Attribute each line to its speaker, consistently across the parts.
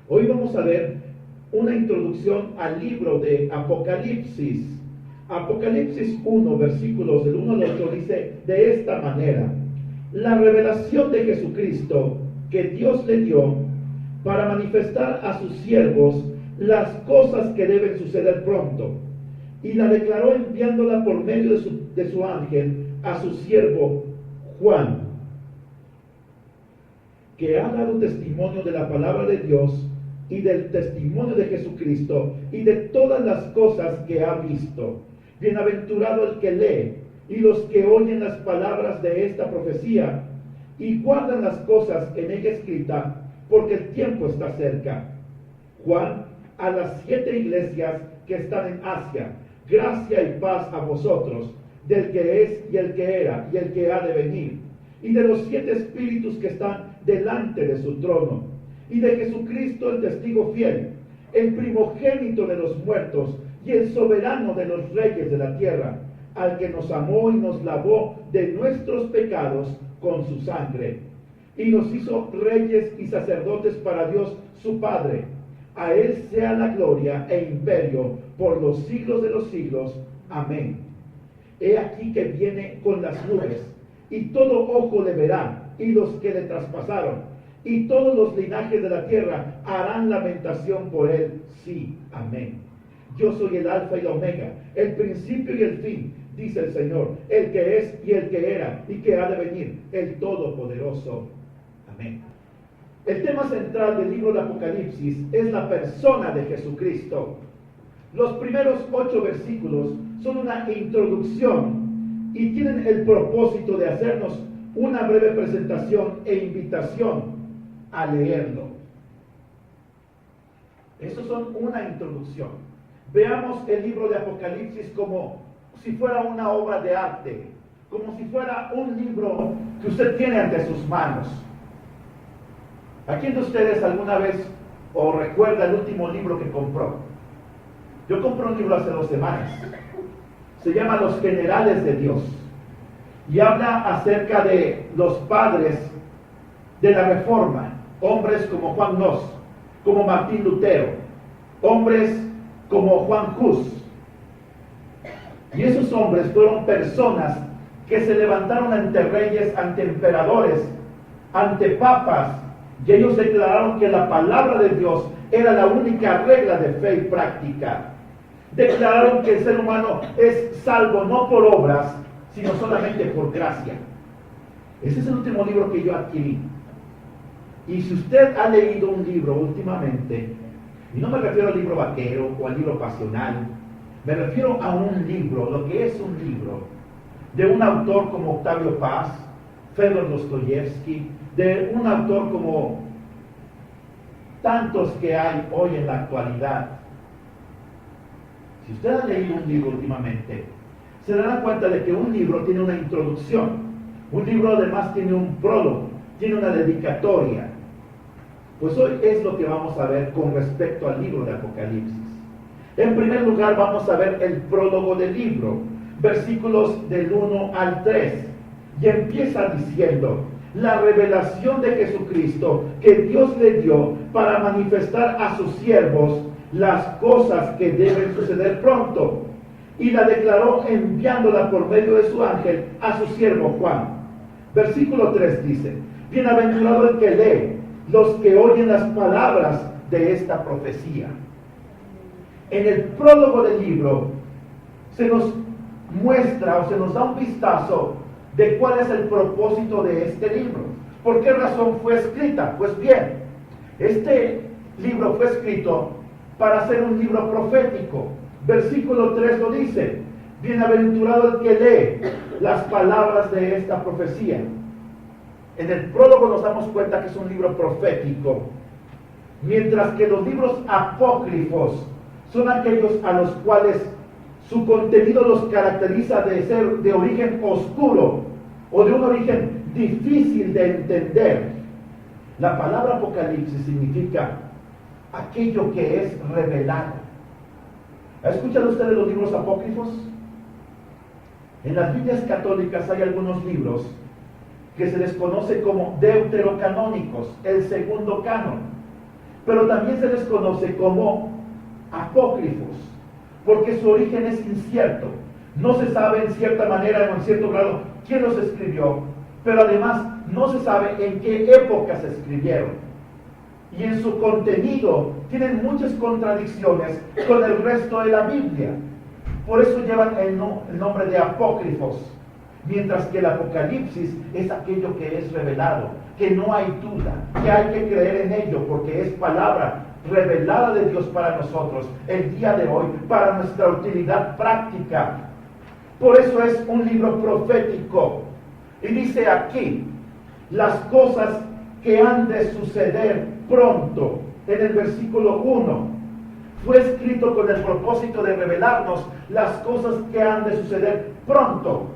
Speaker 1: Hoy vamos a ver una introducción al libro de Apocalipsis. Apocalipsis 1, versículos del 1 al 8 dice de esta manera: la revelación de Jesucristo que Dios le dio para manifestar a sus siervos las cosas que deben suceder pronto, y la declaró enviándola por medio de su ángel a su siervo Juan, que ha dado testimonio de la palabra de Dios y del testimonio de Jesucristo y de todas las cosas que ha visto. Bienaventurado el que lee y los que oyen las palabras de esta profecía y guardan las cosas en ella escritas, porque el tiempo está cerca. Juan, a las 7 iglesias que están en Asia, gracia y paz a vosotros, del que es y el que era y el que ha de venir, y de los 7 espíritus que están delante de su trono, y de Jesucristo el testigo fiel, el primogénito de los muertos y el soberano de los reyes de la tierra, al que nos amó y nos lavó de nuestros pecados con su sangre, y nos hizo reyes y sacerdotes para Dios su Padre. A él sea la gloria e imperio por los siglos de los siglos. Amén. He aquí que viene con las nubes, y todo ojo le verá, y los que le traspasaron, y todos los linajes de la tierra harán lamentación por él. Sí, amén. Yo soy el alfa y la omega, el principio y el fin, dice el Señor, el que es y el que era y que ha de venir, el Todopoderoso. Amén. El tema central del libro de Apocalipsis es la persona de Jesucristo. Los primeros 8 versículos son una introducción y tienen el propósito de hacernos una breve presentación e invitación a leerlo. Eso son una introducción. Veamos el libro de Apocalipsis como si fuera una obra de arte, como si fuera un libro que usted tiene ante sus manos. ¿A quién de ustedes alguna vez o recuerda el último libro que compró? Yo compré un libro hace 2 semanas. Se llama Los Generales de Dios. Y habla acerca de los padres de la Reforma. Hombres como Juan Nos, como Martín Lutero, hombres como Juan Hus. Y esos hombres fueron personas que se levantaron ante reyes, ante emperadores, ante papas, y ellos declararon que la palabra de Dios era la única regla de fe y práctica. Declararon que el ser humano es salvo no por obras, sino solamente por gracia. Ese es el último libro que yo adquirí. Y si usted ha leído un libro últimamente, y no me refiero al libro vaquero o al libro pasional, me refiero a un libro, lo que es un libro, de un autor como Octavio Paz, Fedor Dostoyevsky, de un autor como tantos que hay hoy en la actualidad. Si usted ha leído un libro últimamente, se dará cuenta de que un libro tiene una introducción, un libro además tiene un prólogo, tiene una dedicatoria. Pues hoy es lo que vamos a ver con respecto al libro de Apocalipsis. En primer lugar vamos a ver el prólogo del libro, versículos del 1 al 3, y empieza diciendo: la revelación de Jesucristo que Dios le dio para manifestar a sus siervos las cosas que deben suceder pronto, y la declaró enviándola por medio de su ángel a su siervo Juan. Versículo 3 dice: bienaventurado el que lee, los que oyen las palabras de esta profecía. En el prólogo del libro se nos muestra o se nos da un vistazo de cuál es el propósito de este libro. ¿Por qué razón fue escrita? Pues bien, este libro fue escrito para ser un libro profético. Versículo 3 lo dice: bienaventurado el que lee las palabras de esta profecía. En el prólogo nos damos cuenta que es un libro profético, mientras que los libros apócrifos son aquellos a los cuales su contenido los caracteriza de ser de origen oscuro o de un origen difícil de entender. La palabra Apocalipsis significa aquello que es revelado. ¿Ha escuchado usted de los libros apócrifos? En las Biblias católicas hay algunos libros que se les conoce como deuterocanónicos, el segundo canon. pero también se les conoce como apócrifos, porque su origen es incierto. No se sabe en cierta manera o en cierto grado quién los escribió, pero además no se sabe en qué época se escribieron. Y en su contenido tienen muchas contradicciones con el resto de la Biblia. Por eso llevan el nombre de apócrifos, mientras que el Apocalipsis es aquello que es revelado, que no hay duda, que hay que creer en ello, porque es palabra revelada de Dios para nosotros el día de hoy, para nuestra utilidad práctica. Por eso es un libro profético. Y dice aquí, las cosas que han de suceder pronto, en el versículo 1, fue escrito con el propósito de revelarnos las cosas que han de suceder pronto.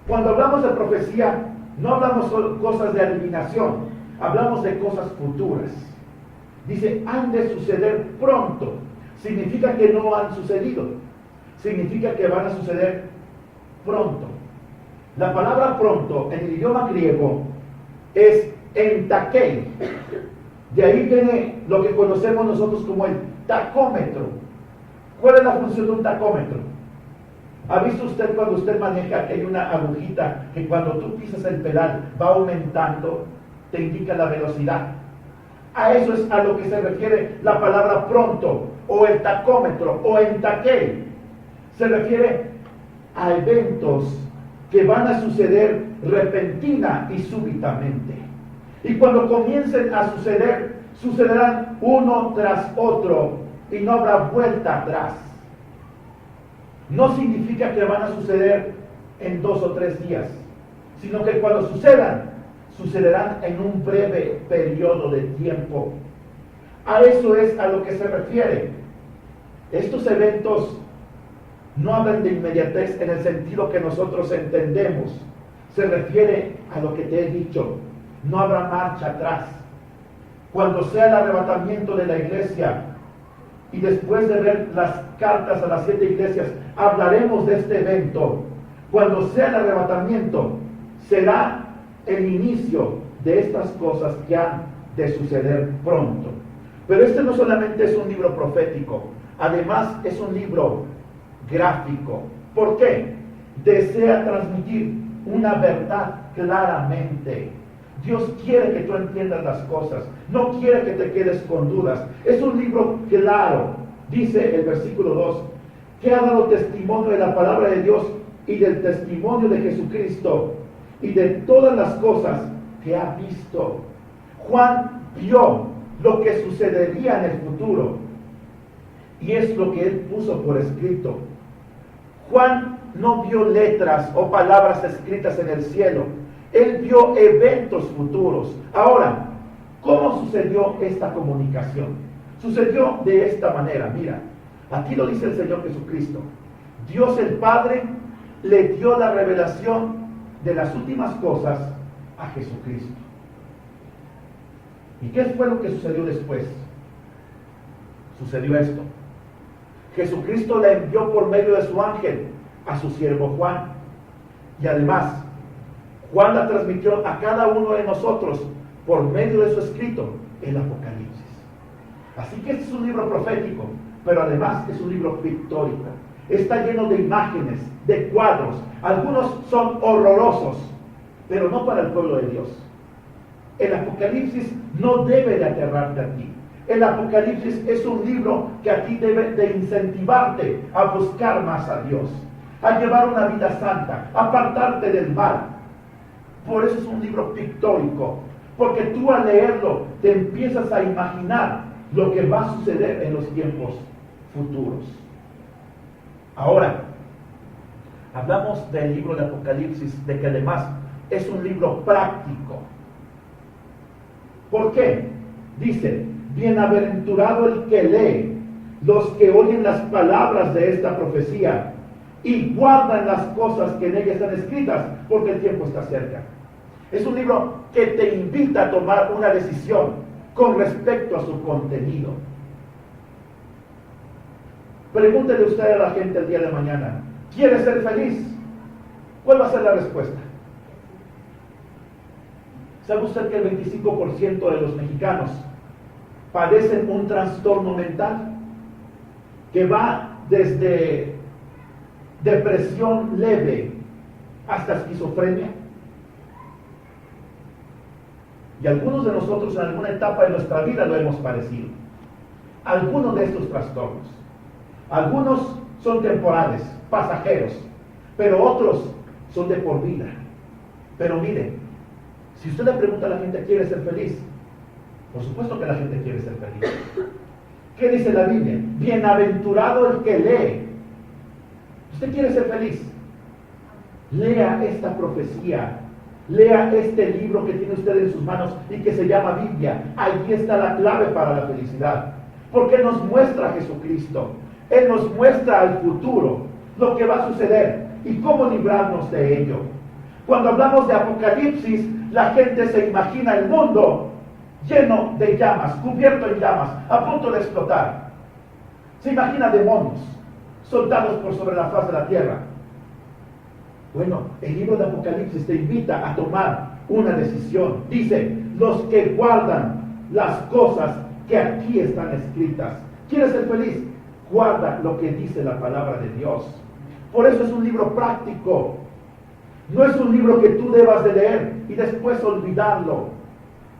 Speaker 1: Cuando hablamos de profecía, no hablamos de cosas de adivinación, hablamos de cosas futuras. Dice, han de suceder pronto. Significa que no han sucedido. Significa que van a suceder pronto. La palabra pronto en el idioma griego es entakei. De ahí viene lo que conocemos nosotros como el tacómetro. ¿Cuál es la función de un tacómetro? ¿Ha visto usted cuando usted maneja que hay una agujita que cuando tú pisas el pedal va aumentando, te indica la velocidad? A eso es a lo que se refiere la palabra pronto, o el tacómetro, o entakei. Se refiere a eventos que van a suceder repentina y súbitamente. Y cuando comiencen a suceder, sucederán uno tras otro y no habrá vuelta atrás. No significa que van a suceder en 2 o 3 días, sino que cuando sucedan, sucederán en un breve periodo de tiempo. A eso es a lo que se refiere. Estos eventos no hablan de inmediatez en el sentido que nosotros entendemos. Se refiere a lo que te he dicho. No habrá marcha atrás. Cuando sea el arrebatamiento de la iglesia, y después de ver las cartas a las 7 iglesias, hablaremos de este evento. Cuando sea el arrebatamiento, será el inicio de estas cosas que han de suceder pronto. Pero este no solamente es un libro profético, además es un libro gráfico. ¿Por qué? Desea transmitir una verdad claramente. Dios quiere que tú entiendas las cosas, no quiere que te quedes con dudas. Es un libro claro, dice el versículo 2, que ha dado testimonio de la palabra de Dios y del testimonio de Jesucristo y de todas las cosas que ha visto. Juan vio lo que sucedería en el futuro y es lo que él puso por escrito. Juan no vio letras o palabras escritas en el cielo. Él vio eventos futuros. Ahora, ¿cómo sucedió esta comunicación? Sucedió de esta manera. Mira, aquí lo dice el Señor Jesucristo. Dios el Padre le dio la revelación de las últimas cosas a Jesucristo. ¿Y qué fue lo que sucedió después? Sucedió esto. Jesucristo la envió por medio de su ángel a su siervo Juan. Y además, Juan la transmitió a cada uno de nosotros por medio de su escrito, el Apocalipsis. Así que este es un libro profético, pero además es un libro pictórico. Está lleno de imágenes, de cuadros. Algunos son horrorosos, pero no para el pueblo de Dios. El Apocalipsis no debe de aterrarte a ti. El Apocalipsis es un libro que a ti debe de incentivarte a buscar más a Dios, a llevar una vida santa, a apartarte del mal. Por eso es un libro pictórico, porque tú al leerlo te empiezas a imaginar lo que va a suceder en los tiempos futuros. Ahora, hablamos del libro de Apocalipsis, de que además es un libro práctico. ¿Por qué? Dice, bienaventurado el que lee, los que oyen las palabras de esta profecía y guardan las cosas que en ella están escritas, porque el tiempo está cerca. Es un libro que te invita a tomar una decisión con respecto a su contenido. Pregúntele usted a la gente el día de mañana, ¿quiere ser feliz? ¿Cuál va a ser la respuesta? ¿Sabe usted que el 25% de los mexicanos padecen un trastorno mental que va desde depresión leve hasta esquizofrenia. Y algunos de nosotros en alguna etapa de nuestra vida lo hemos padecido. Algunos de estos trastornos. Algunos son temporales, pasajeros, pero otros son de por vida. Pero miren, si usted le pregunta a la gente, ¿quiere ser feliz? Por supuesto que la gente quiere ser feliz. ¿Qué dice la Biblia? Bienaventurado el que lee. ¿Usted quiere ser feliz? Lea esta profecía. Lea este libro que tiene usted en sus manos y que se llama Biblia. Allí está la clave para la felicidad. Porque nos muestra a Jesucristo. Él nos muestra al futuro, lo que va a suceder y cómo librarnos de ello. Cuando hablamos de Apocalipsis, la gente se imagina el mundo lleno de llamas, cubierto en llamas, a punto de explotar. Se imagina demonios soltados por sobre la faz de la tierra. Bueno, el libro de Apocalipsis te invita a tomar una decisión. Dice, los que guardan las cosas que aquí están escritas. ¿Quieres ser feliz? Guarda lo que dice la palabra de Dios. Por eso es un libro práctico. No es un libro que tú debas de leer y después olvidarlo.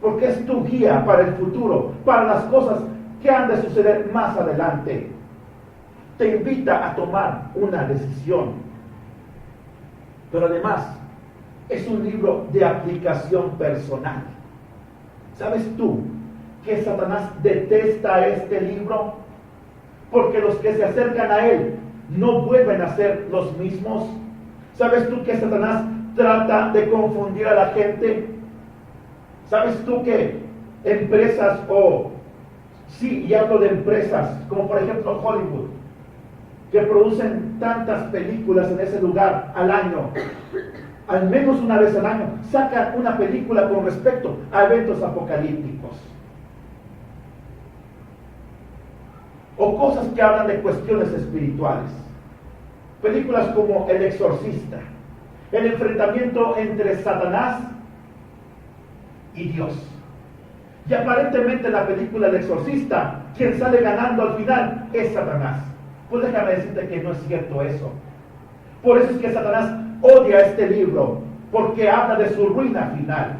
Speaker 1: Porque es tu guía para el futuro, para las cosas que han de suceder más adelante. Te invita a tomar una decisión. Pero además, es un libro de aplicación personal. ¿Sabes tú que Satanás detesta este libro? Porque los que se acercan a él no vuelven a ser los mismos. ¿Sabes tú que Satanás trata de confundir a la gente? ¿Sabes tú que empresas y hablo de empresas, como por ejemplo Hollywood, que producen tantas películas en ese lugar al año, al menos una vez al año, sacan una película con respecto a eventos apocalípticos? O cosas que hablan de cuestiones espirituales. Películas como El Exorcista, el enfrentamiento entre Satanás y Dios. Y aparentemente en la película El Exorcista, quien sale ganando al final es Satanás. Pues déjame decirte que no es cierto eso. Por eso es que Satanás odia este libro, porque habla de su ruina final.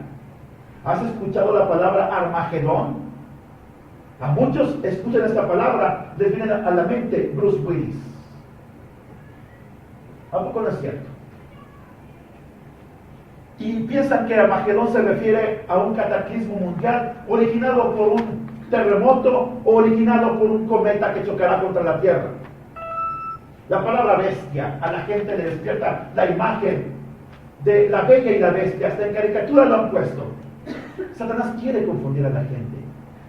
Speaker 1: ¿Has escuchado la palabra Armagedón? A muchos escuchan esta palabra, les viene a la mente Bruce Willis. ¿A poco no es cierto? Y piensan que Armagedón se refiere a un cataclismo mundial originado por un terremoto o originado por un cometa que chocará contra la Tierra. La palabra bestia a la gente le despierta la imagen de la bella y la bestia. Hasta en caricatura lo han puesto. Satanás quiere confundir a la gente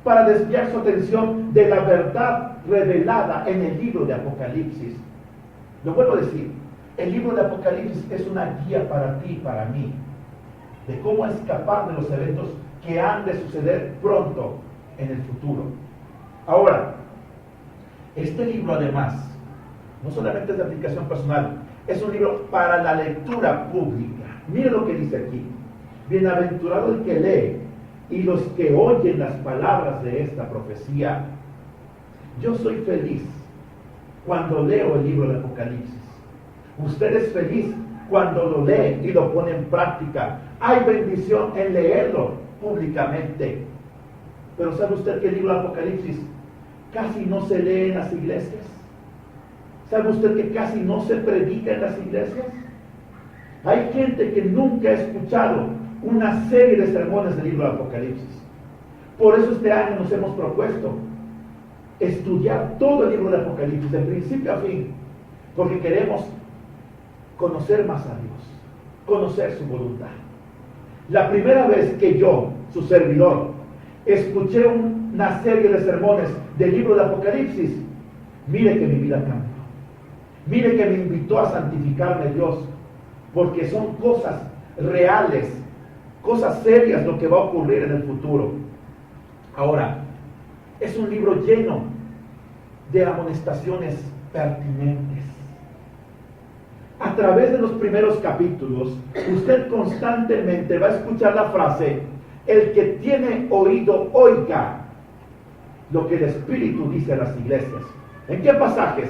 Speaker 1: para desviar su atención de la verdad revelada en el libro de Apocalipsis. Lo vuelvo a decir, el libro de Apocalipsis es una guía para ti y para mí, de cómo escapar de los eventos que han de suceder pronto en el futuro. Ahora, este libro además, no solamente es de aplicación personal, es un libro para la lectura pública. Mire lo que dice aquí. Bienaventurado el que lee y los que oyen las palabras de esta profecía. Yo soy feliz cuando leo el libro de Apocalipsis. Usted es feliz cuando lo lee y lo pone en práctica. Hay bendición en leerlo públicamente. Pero ¿sabe usted que el libro de Apocalipsis casi no se lee en las iglesias? ¿Sabe usted que casi no se predica en las iglesias? Hay gente que nunca ha escuchado una serie de sermones del libro de Apocalipsis. Por eso este año nos hemos propuesto estudiar todo el libro de Apocalipsis, de principio a fin, porque queremos conocer más a Dios, conocer su voluntad. La primera vez que yo, su servidor, escuché una serie de sermones del libro de Apocalipsis, mire que mi vida cambió. Mire que me invitó a santificarme Dios, porque son cosas reales, cosas serias lo que va a ocurrir en el futuro. Ahora, es un libro lleno de amonestaciones pertinentes. A través de los primeros capítulos, usted constantemente va a escuchar la frase: el que tiene oído, oiga lo que el Espíritu dice a las iglesias. ¿En qué pasajes?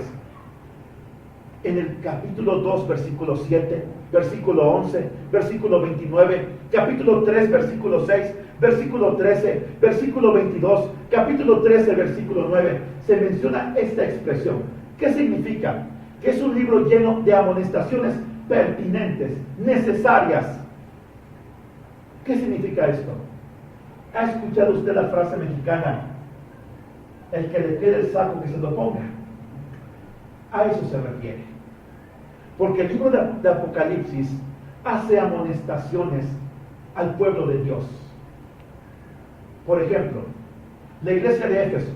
Speaker 1: En el capítulo 2, versículo 7, versículo 11, versículo 29, capítulo 3, versículo 6, versículo 13, versículo 22, capítulo 13, versículo 9, se menciona esta expresión. ¿Qué significa? Que es un libro lleno de amonestaciones pertinentes, necesarias. ¿Qué significa esto? ¿Ha escuchado usted la frase mexicana? El que le quede el saco que se lo ponga. A eso se refiere. Porque el libro de Apocalipsis hace amonestaciones al pueblo de Dios. Por ejemplo, la iglesia de Éfeso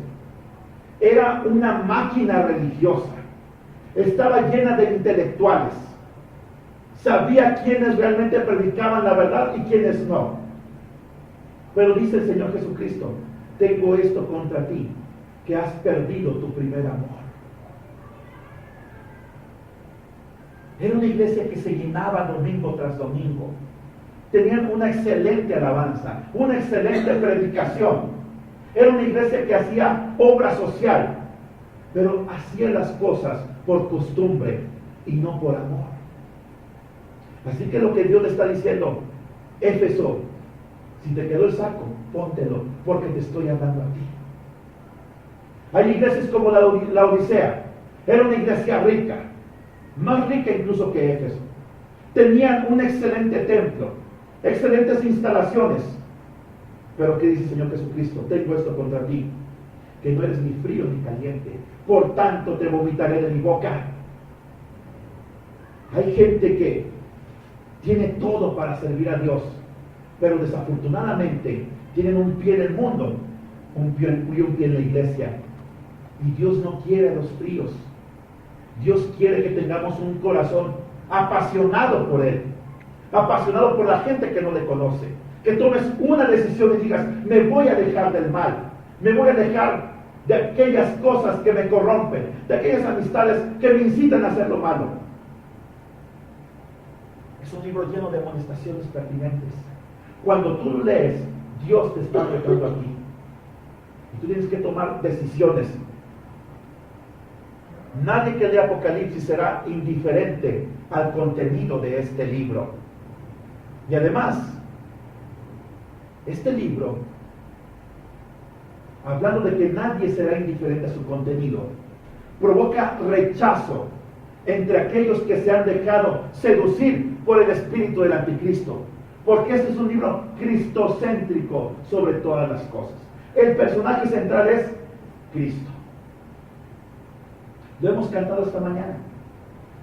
Speaker 1: era una máquina religiosa. Estaba llena de intelectuales. Sabía quiénes realmente predicaban la verdad y quiénes no. Pero dice el Señor Jesucristo, tengo esto contra ti, que has perdido tu primer amor. Era una iglesia que se llenaba domingo tras domingo. Tenían una excelente alabanza, una excelente predicación. Era una iglesia que hacía obra social, pero hacía las cosas por costumbre y no por amor. Así que lo que Dios le está diciendo, Éfeso, si te quedó el saco, póntelo, porque te estoy hablando a ti. Hay iglesias como la Odisea. Era una iglesia rica, más rica incluso que Éfeso. Tenían un excelente templo, excelentes instalaciones. Pero ¿qué dice el Señor Jesucristo? Tengo esto contra ti, que no eres ni frío ni caliente. Por tanto te vomitaré de mi boca. Hay gente que tiene todo para servir a Dios, pero desafortunadamente tienen un pie en el mundo y un pie en la iglesia. Y Dios no quiere a los fríos. Dios quiere que tengamos un corazón apasionado por Él, apasionado por la gente que no le conoce. Que tomes una decisión y digas, me voy a alejar del mal, me voy a alejar de aquellas cosas que me corrompen, de aquellas amistades que me incitan a hacer lo malo. Es un libro lleno de amonestaciones pertinentes. Cuando tú lees, Dios te está retando a ti. Y tú tienes que tomar decisiones. Nadie que lea Apocalipsis será indiferente al contenido de este libro. Y además, este libro, hablando de que nadie será indiferente a su contenido, provoca rechazo entre aquellos que se han dejado seducir por el espíritu del anticristo. Porque este es un libro cristocéntrico sobre todas las cosas. El personaje central es Cristo. Lo hemos cantado esta mañana.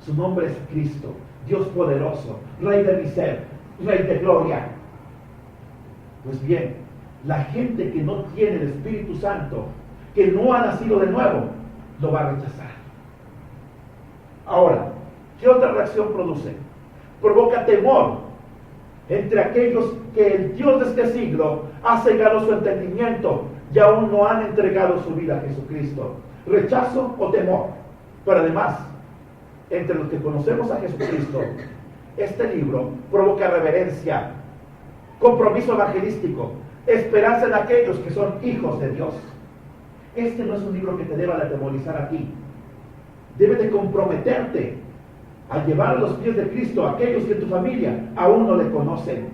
Speaker 1: Su nombre es Cristo, Dios poderoso, Rey de mi ser, Rey de gloria. Pues bien, la gente que no tiene el Espíritu Santo, que no ha nacido de nuevo, lo va a rechazar. Ahora, ¿qué otra reacción produce? Provoca temor entre aquellos que el Dios de este siglo ha cegado su entendimiento y aún no han entregado su vida a Jesucristo. Rechazo o temor. Pero además, entre los que conocemos a Jesucristo, este libro provoca reverencia, compromiso evangelístico, esperanza en aquellos que son hijos de Dios. Este no es un libro que te deba de atemorizar a ti. Debe de comprometerte a llevar a los pies de Cristo a aquellos que en tu familia aún no le conocen.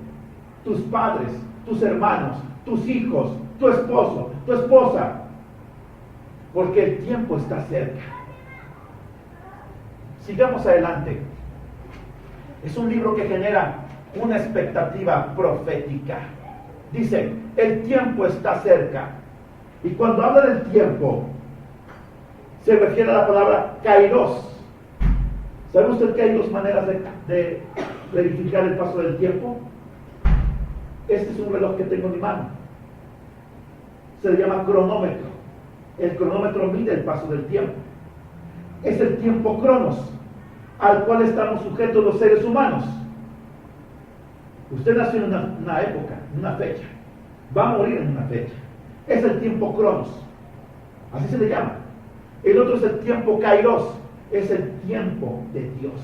Speaker 1: Tus padres, tus hermanos, tus hijos, tu esposo, tu esposa. Porque el tiempo está cerca. Sigamos adelante. Es un libro que genera una expectativa profética. Dice, el tiempo está cerca. Y cuando habla del tiempo, se refiere a la palabra kairos. ¿Sabe usted que hay dos maneras de verificar el paso del tiempo? Este es un reloj que tengo en mi mano. Se le llama cronómetro. El cronómetro mide el paso del tiempo. Es el tiempo cronos, al cual estamos sujetos los seres humanos. Usted nació en una época, en una fecha. Va a morir en una fecha. Es el tiempo cronos. Así se le llama. El otro es el tiempo kairos. Es el tiempo de Dios.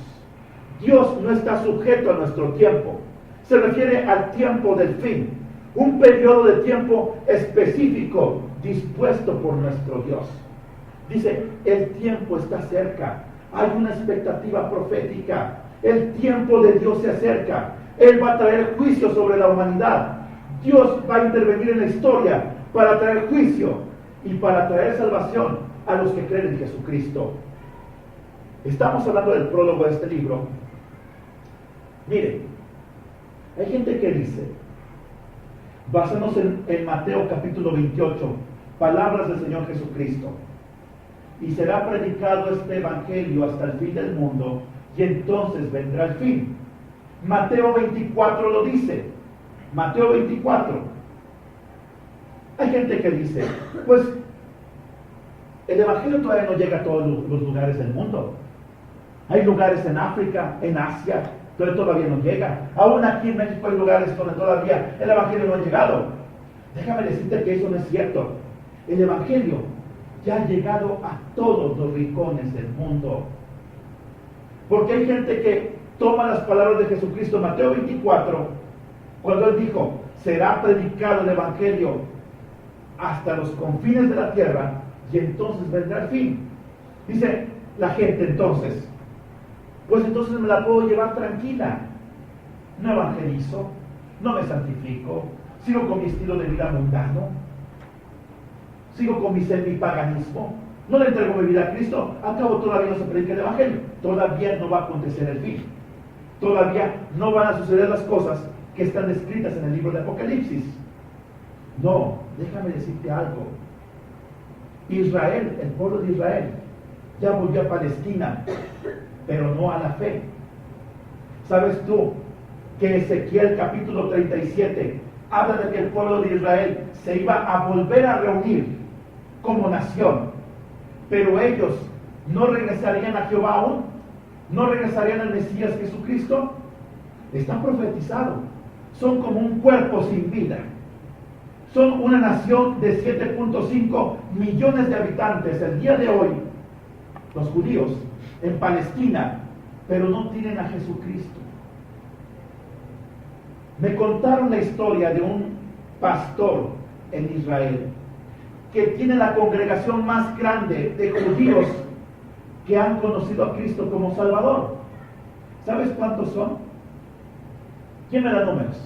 Speaker 1: Dios no está sujeto a nuestro tiempo. Se refiere al tiempo del fin. Un periodo de tiempo específico dispuesto por nuestro Dios. Dice, el tiempo está cerca. Hay una expectativa profética. El tiempo de Dios se acerca. Él va a traer juicio sobre la humanidad. Dios va a intervenir en la historia para traer juicio y para traer salvación a los que creen en Jesucristo. Estamos hablando del prólogo de este libro. Miren, hay gente que dice, basándonos en Mateo capítulo 28, palabras del Señor Jesucristo, y será predicado este evangelio hasta el fin del mundo, y entonces vendrá el fin. Mateo 24 lo dice. Mateo 24. Hay gente que dice, pues el evangelio todavía no llega a todos los lugares del mundo. Hay lugares en África, en Asia, donde todavía no llega. Aún aquí en México hay lugares donde todavía el evangelio no ha llegado. Déjame decirte que eso no es cierto. El evangelio ya ha llegado a todos los rincones del mundo. Porque hay gente que toma las palabras de Jesucristo, Mateo 24, cuando Él dijo, será predicado el evangelio hasta los confines de la tierra, y entonces vendrá el fin. Dice la gente entonces, pues entonces me la puedo llevar tranquila. No evangelizo, no me santifico, sigo con mi estilo de vida mundano, sigo con mi semi-paganismo, no le entrego mi vida a Cristo, al cabo todavía no se predica el evangelio, todavía no va a acontecer el fin, todavía no van a suceder las cosas que están escritas en el libro de Apocalipsis. No, déjame decirte algo. Israel, el pueblo de Israel, ya volvió a Palestina, pero no a la fe. ¿Sabes tú que Ezequiel capítulo 37 habla de que el pueblo de Israel se iba a volver a reunir como nación, pero ellos no regresarían a Jehová aún? ¿No regresarían al Mesías Jesucristo? Está profetizado. Son como un cuerpo sin vida. Son una nación de 7.5 millones de habitantes el día de hoy, los judíos, en Palestina, pero no tienen a Jesucristo. Me contaron la historia de un pastor en Israel que tiene la congregación más grande de judíos que han conocido a Cristo como Salvador. ¿Sabes cuántos son? ¿Quién me da números?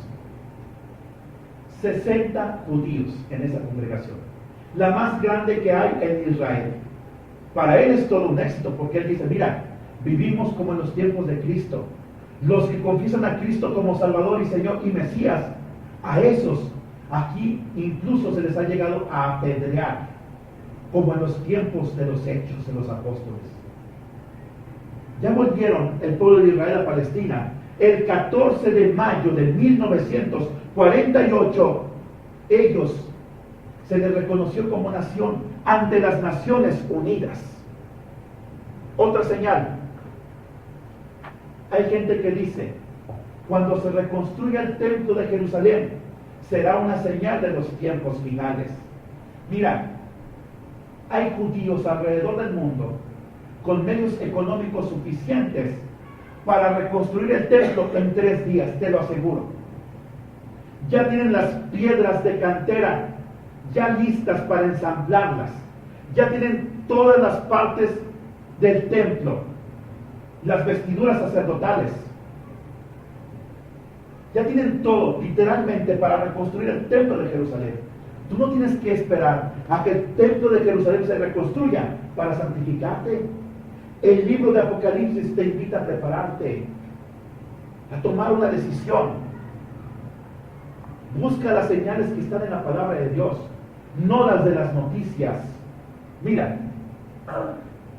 Speaker 1: 60 judíos en esa congregación, la más grande que hay en Israel. Para él es todo un éxito, porque él dice, mira, vivimos como en los tiempos de Cristo. Los que confiesan a Cristo como Salvador y Señor y Mesías, a esos aquí incluso se les ha llegado a apedrear, como en los tiempos de los Hechos de los Apóstoles. Ya volvieron el pueblo de Israel a Palestina. El 14 de mayo de 1948, ellos se les reconoció como nación ante las Naciones Unidas. Otra señal. Hay gente que dice, cuando se reconstruya el templo de Jerusalén, será una señal de los tiempos finales. Mira, hay judíos alrededor del mundo con medios económicos suficientes para reconstruir el templo en 3 días, te lo aseguro. Ya tienen las piedras de cantera ya listas para ensamblarlas. Ya tienen todas las partes del templo, las vestiduras sacerdotales. Ya tienen todo, literalmente, para reconstruir el templo de Jerusalén. Tú no tienes que esperar a que el templo de Jerusalén se reconstruya para santificarte. El libro de Apocalipsis te invita a prepararte, a tomar una decisión. Busca las señales que están en la palabra de Dios, no las de las noticias. Mira,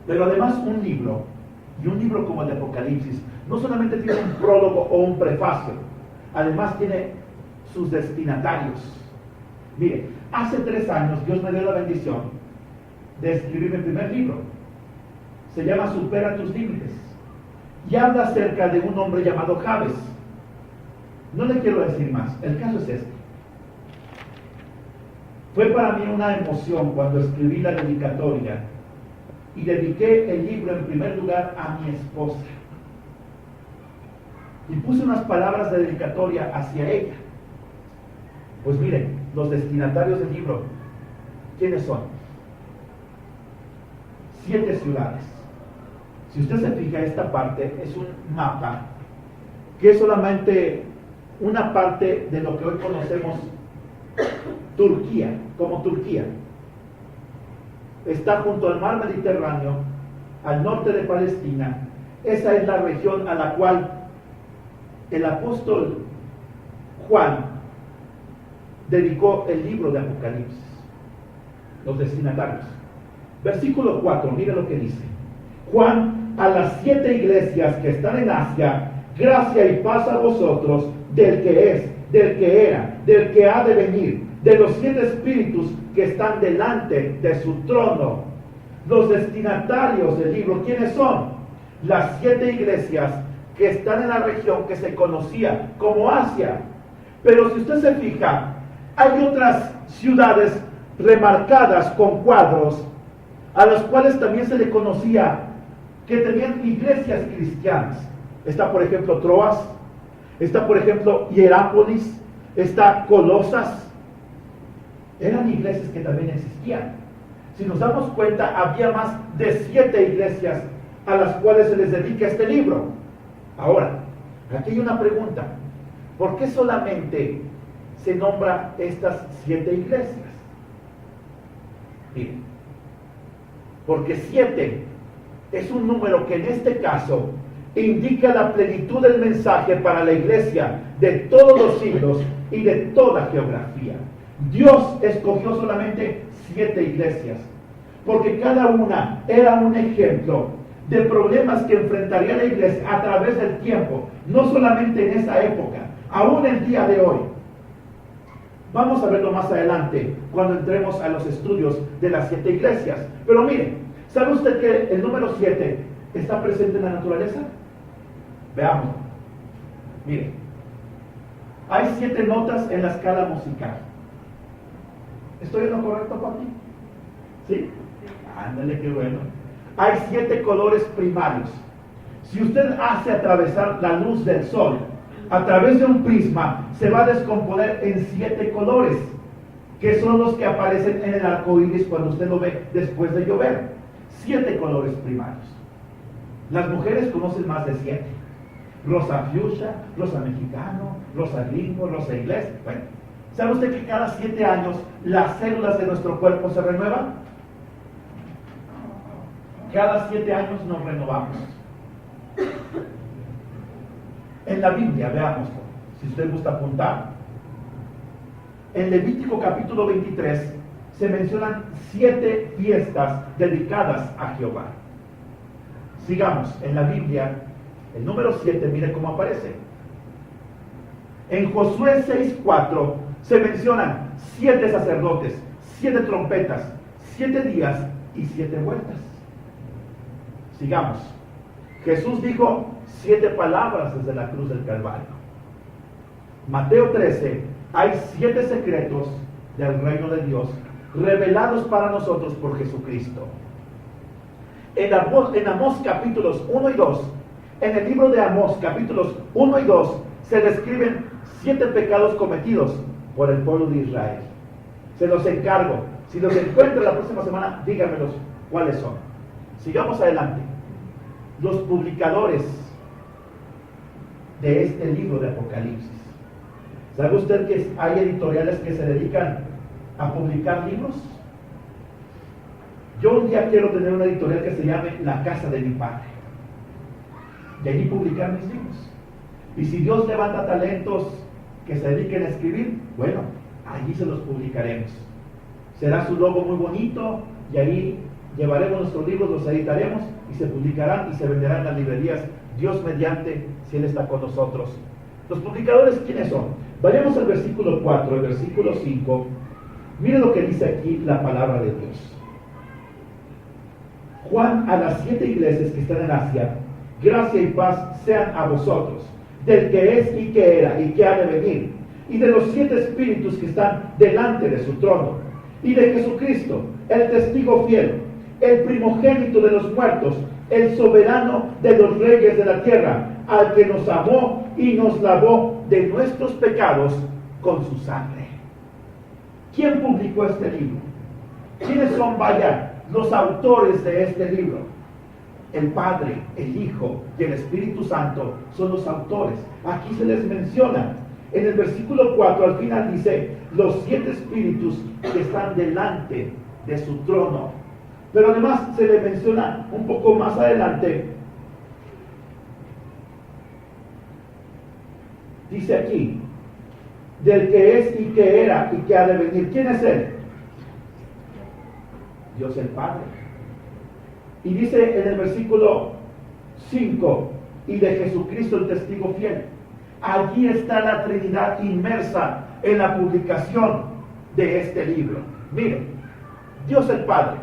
Speaker 1: pero además un libro, y un libro como el de Apocalipsis, no solamente tiene un prólogo o un prefacio, además tiene sus destinatarios. Mire, hace 3 años Dios me dio la bendición de escribir mi primer libro. Se llama Supera tus límites, y habla acerca de un hombre llamado Jabes. No le quiero decir más, el caso es este. Fue para mí una emoción cuando escribí la dedicatoria y dediqué el libro en primer lugar a mi esposa. Y puse unas palabras de dedicatoria hacia ella. Pues miren, los destinatarios del libro ¿quiénes son? 7 ciudades. Si usted se fija, esta parte es un mapa que es solamente una parte de lo que hoy conocemos Turquía, como Turquía. Está junto al mar Mediterráneo, al norte de Palestina. Esa es la región a la cual el apóstol Juan dedicó el libro de Apocalipsis, los destinatarios. Versículo 4, mire lo que dice. Juan, a las 7 iglesias que están en Asia, gracia y paz a vosotros, del que es, del que era, del que ha de venir, de los 7 espíritus que están delante de su trono. Los destinatarios del libro, ¿quiénes son? Las 7 iglesias que están en la región que se conocía como Asia. Pero si usted se fija, hay otras ciudades remarcadas con cuadros, a las cuales también se le conocía que tenían iglesias cristianas. Está, por ejemplo, Troas, está, por ejemplo, Hierápolis, está Colosas. Eran iglesias que también existían. Si nos damos cuenta, había más de 7 iglesias a las cuales se les dedica este libro. Ahora, aquí hay una pregunta. ¿Por qué solamente se nombra estas 7 iglesias? Miren, porque 7 es un número que en este caso indica la plenitud del mensaje para la iglesia de todos los siglos y de toda geografía. Dios escogió solamente 7 iglesias, porque cada una era un ejemplo de problemas que enfrentaría la iglesia a través del tiempo, no solamente en esa época, aún el día de hoy. Vamos a verlo más adelante, cuando entremos a los estudios de las 7 iglesias. Pero mire, ¿sabe usted que el número 7 está presente en la naturaleza? Veamos. Mire, hay 7 notas en la escala musical. ¿Estoy en lo correcto, papi? ¿Sí? Ándale, qué bueno. Hay 7 colores primarios. Si usted hace atravesar la luz del sol a través de un prisma, se va a descomponer en 7 colores, que son los que aparecen en el arco iris cuando usted lo ve después de llover. 7 colores primarios. Las mujeres conocen más de 7. Rosa fuchsia, rosa mexicano, rosa gringo, rosa inglés. Bueno, ¿sabe usted que cada 7 años las células de nuestro cuerpo se renuevan? Cada 7 años nos renovamos. En la Biblia, veámoslo, si usted gusta apuntar. En Levítico capítulo 23 se mencionan 7 fiestas dedicadas a Jehová. Sigamos, en la Biblia, el número 7, mire cómo aparece. En Josué 6:4 se mencionan 7 sacerdotes, 7 trompetas, 7 días y 7 vueltas. Sigamos. Jesús dijo 7 palabras desde la cruz del Calvario. Mateo 13, hay 7 secretos del reino de Dios revelados para nosotros por Jesucristo. En Amós capítulos 1 y 2, en el libro de Amós capítulos 1 y 2, se describen 7 pecados cometidos por el pueblo de Israel. Se los encargo. Si los encuentro la próxima semana, díganmelos cuáles son. Sigamos adelante. Los publicadores de este libro de Apocalipsis. ¿Sabe usted que hay editoriales que se dedican a publicar libros? Yo un día quiero tener una editorial que se llame La Casa de mi Padre. Y allí publicar mis libros. Y si Dios levanta talentos que se dediquen a escribir, bueno, allí se los publicaremos. Será su logo muy bonito y ahí llevaremos nuestros libros, los editaremos y se publicarán y se venderán en las librerías, Dios mediante, si Él está con nosotros. Los publicadores, ¿quiénes son? Vayamos al versículo 4, el versículo 5. Miren lo que dice aquí la palabra de Dios. Juan, a las 7 iglesias que están en Asia, gracia y paz sean a vosotros, del que es y que era y que ha de venir, y de los 7 espíritus que están delante de su trono, y de Jesucristo, el testigo fiel, el primogénito de los muertos, el soberano de los reyes de la tierra, al que nos amó y nos lavó de nuestros pecados con su sangre. ¿Quién publicó este libro? ¿Quiénes son, vaya, los autores de este libro? El Padre, el Hijo y el Espíritu Santo son los autores. Aquí se les menciona. En el versículo 4 al final dice, los 7 espíritus que están delante de su trono. Pero además se le menciona un poco más adelante. Dice aquí, del que es y que era y que ha de venir. ¿Quién es Él? Dios el Padre. Y dice en el versículo 5, y de Jesucristo el testigo fiel. Allí está la Trinidad inmersa en la publicación de este libro. Miren, Dios el Padre,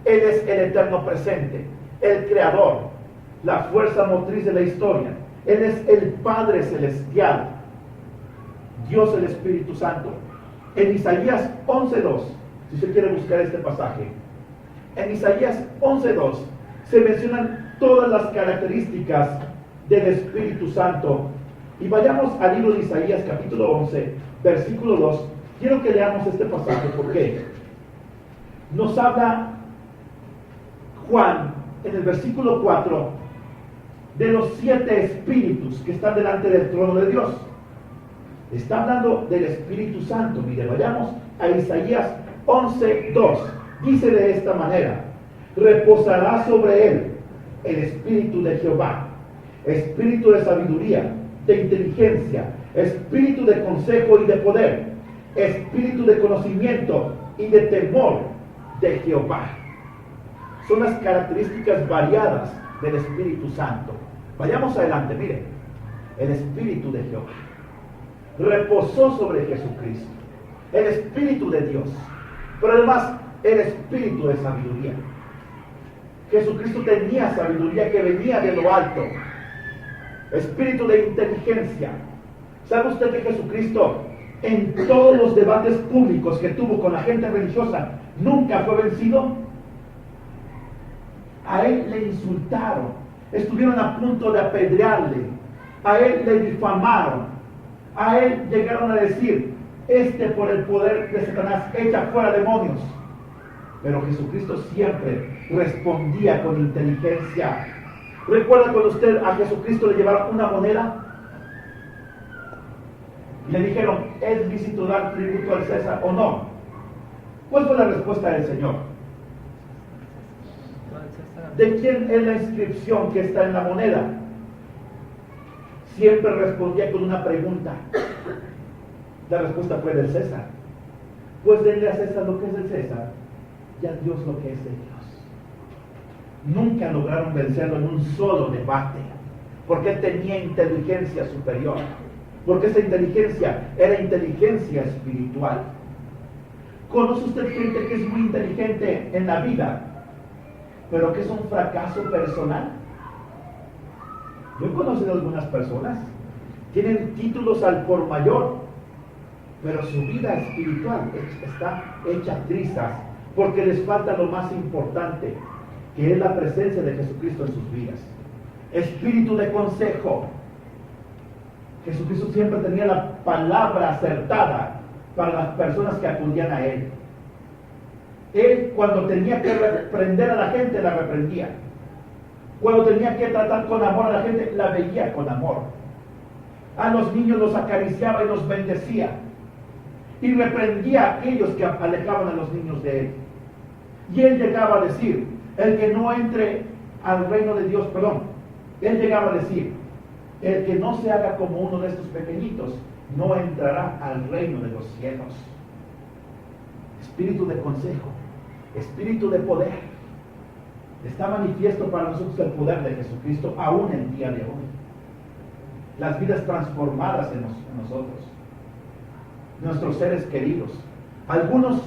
Speaker 1: Él es el eterno presente, el creador, la fuerza motriz de la historia. Él es el Padre celestial, Dios el Espíritu Santo. En Isaías 11:2, si usted quiere buscar este pasaje, en Isaías 11:2 se mencionan todas las características del Espíritu Santo. Y vayamos al libro de Isaías capítulo 11, versículo 2. Quiero que leamos este pasaje porque nos habla Juan en el versículo 4 de los 7 espíritus que están delante del trono de Dios. Está hablando del Espíritu Santo. Mire, vayamos a Isaías 11:2. Dice de esta manera: reposará sobre él el Espíritu de Jehová, Espíritu de sabiduría, de inteligencia, Espíritu de consejo y de poder, Espíritu de conocimiento y de temor de Jehová. Son las características variadas del Espíritu Santo. Vayamos adelante, mire. El Espíritu de Jehová reposó sobre Jesucristo, el Espíritu de Dios, pero además el Espíritu de sabiduría. Jesucristo tenía sabiduría que venía de lo alto. Espíritu de inteligencia. ¿Sabe usted que Jesucristo, en todos los debates públicos que tuvo con la gente religiosa, nunca fue vencido? A él le insultaron, estuvieron a punto de apedrearle, a él le difamaron, a él llegaron a decir: por el poder de Satanás echa fuera demonios. Pero Jesucristo siempre respondía con inteligencia. ¿Recuerda cuando usted a Jesucristo le llevaron una moneda? Y le dijeron: ¿es lícito dar tributo al César o no? ¿Cuál fue la respuesta del Señor? ¿De quién es la inscripción que está en la moneda? Siempre respondía con una pregunta. La respuesta fue del César. Pues denle a César lo que es del César y a Dios lo que es de Dios. Nunca lograron vencerlo en un solo debate, porque él tenía inteligencia superior, porque esa inteligencia era inteligencia espiritual. ¿Conoce usted gente que es muy inteligente en la vida, pero que es un fracaso personal? Yo he conocido algunas personas, tienen títulos al por mayor, pero su vida espiritual está hecha trizas, porque les falta lo más importante, que es la presencia de Jesucristo en sus vidas. Espíritu de consejo. Jesucristo siempre tenía la palabra acertada para las personas que acudían a Él. Él, cuando tenía que reprender a la gente, la reprendía. Cuando tenía que tratar con amor a la gente, la veía con amor. A los niños los acariciaba y los bendecía. Y reprendía a aquellos que alejaban a los niños de Él. Y Él llegaba a decir: el que no entre al reino de Dios, Él llegaba a decir: el que no se haga como uno de estos pequeñitos, no entrará al reino de los cielos. Espíritu de consejo, espíritu de poder. Está manifiesto para nosotros el poder de Jesucristo aún en el día de hoy. Las vidas transformadas en nosotros, nuestros seres queridos, algunos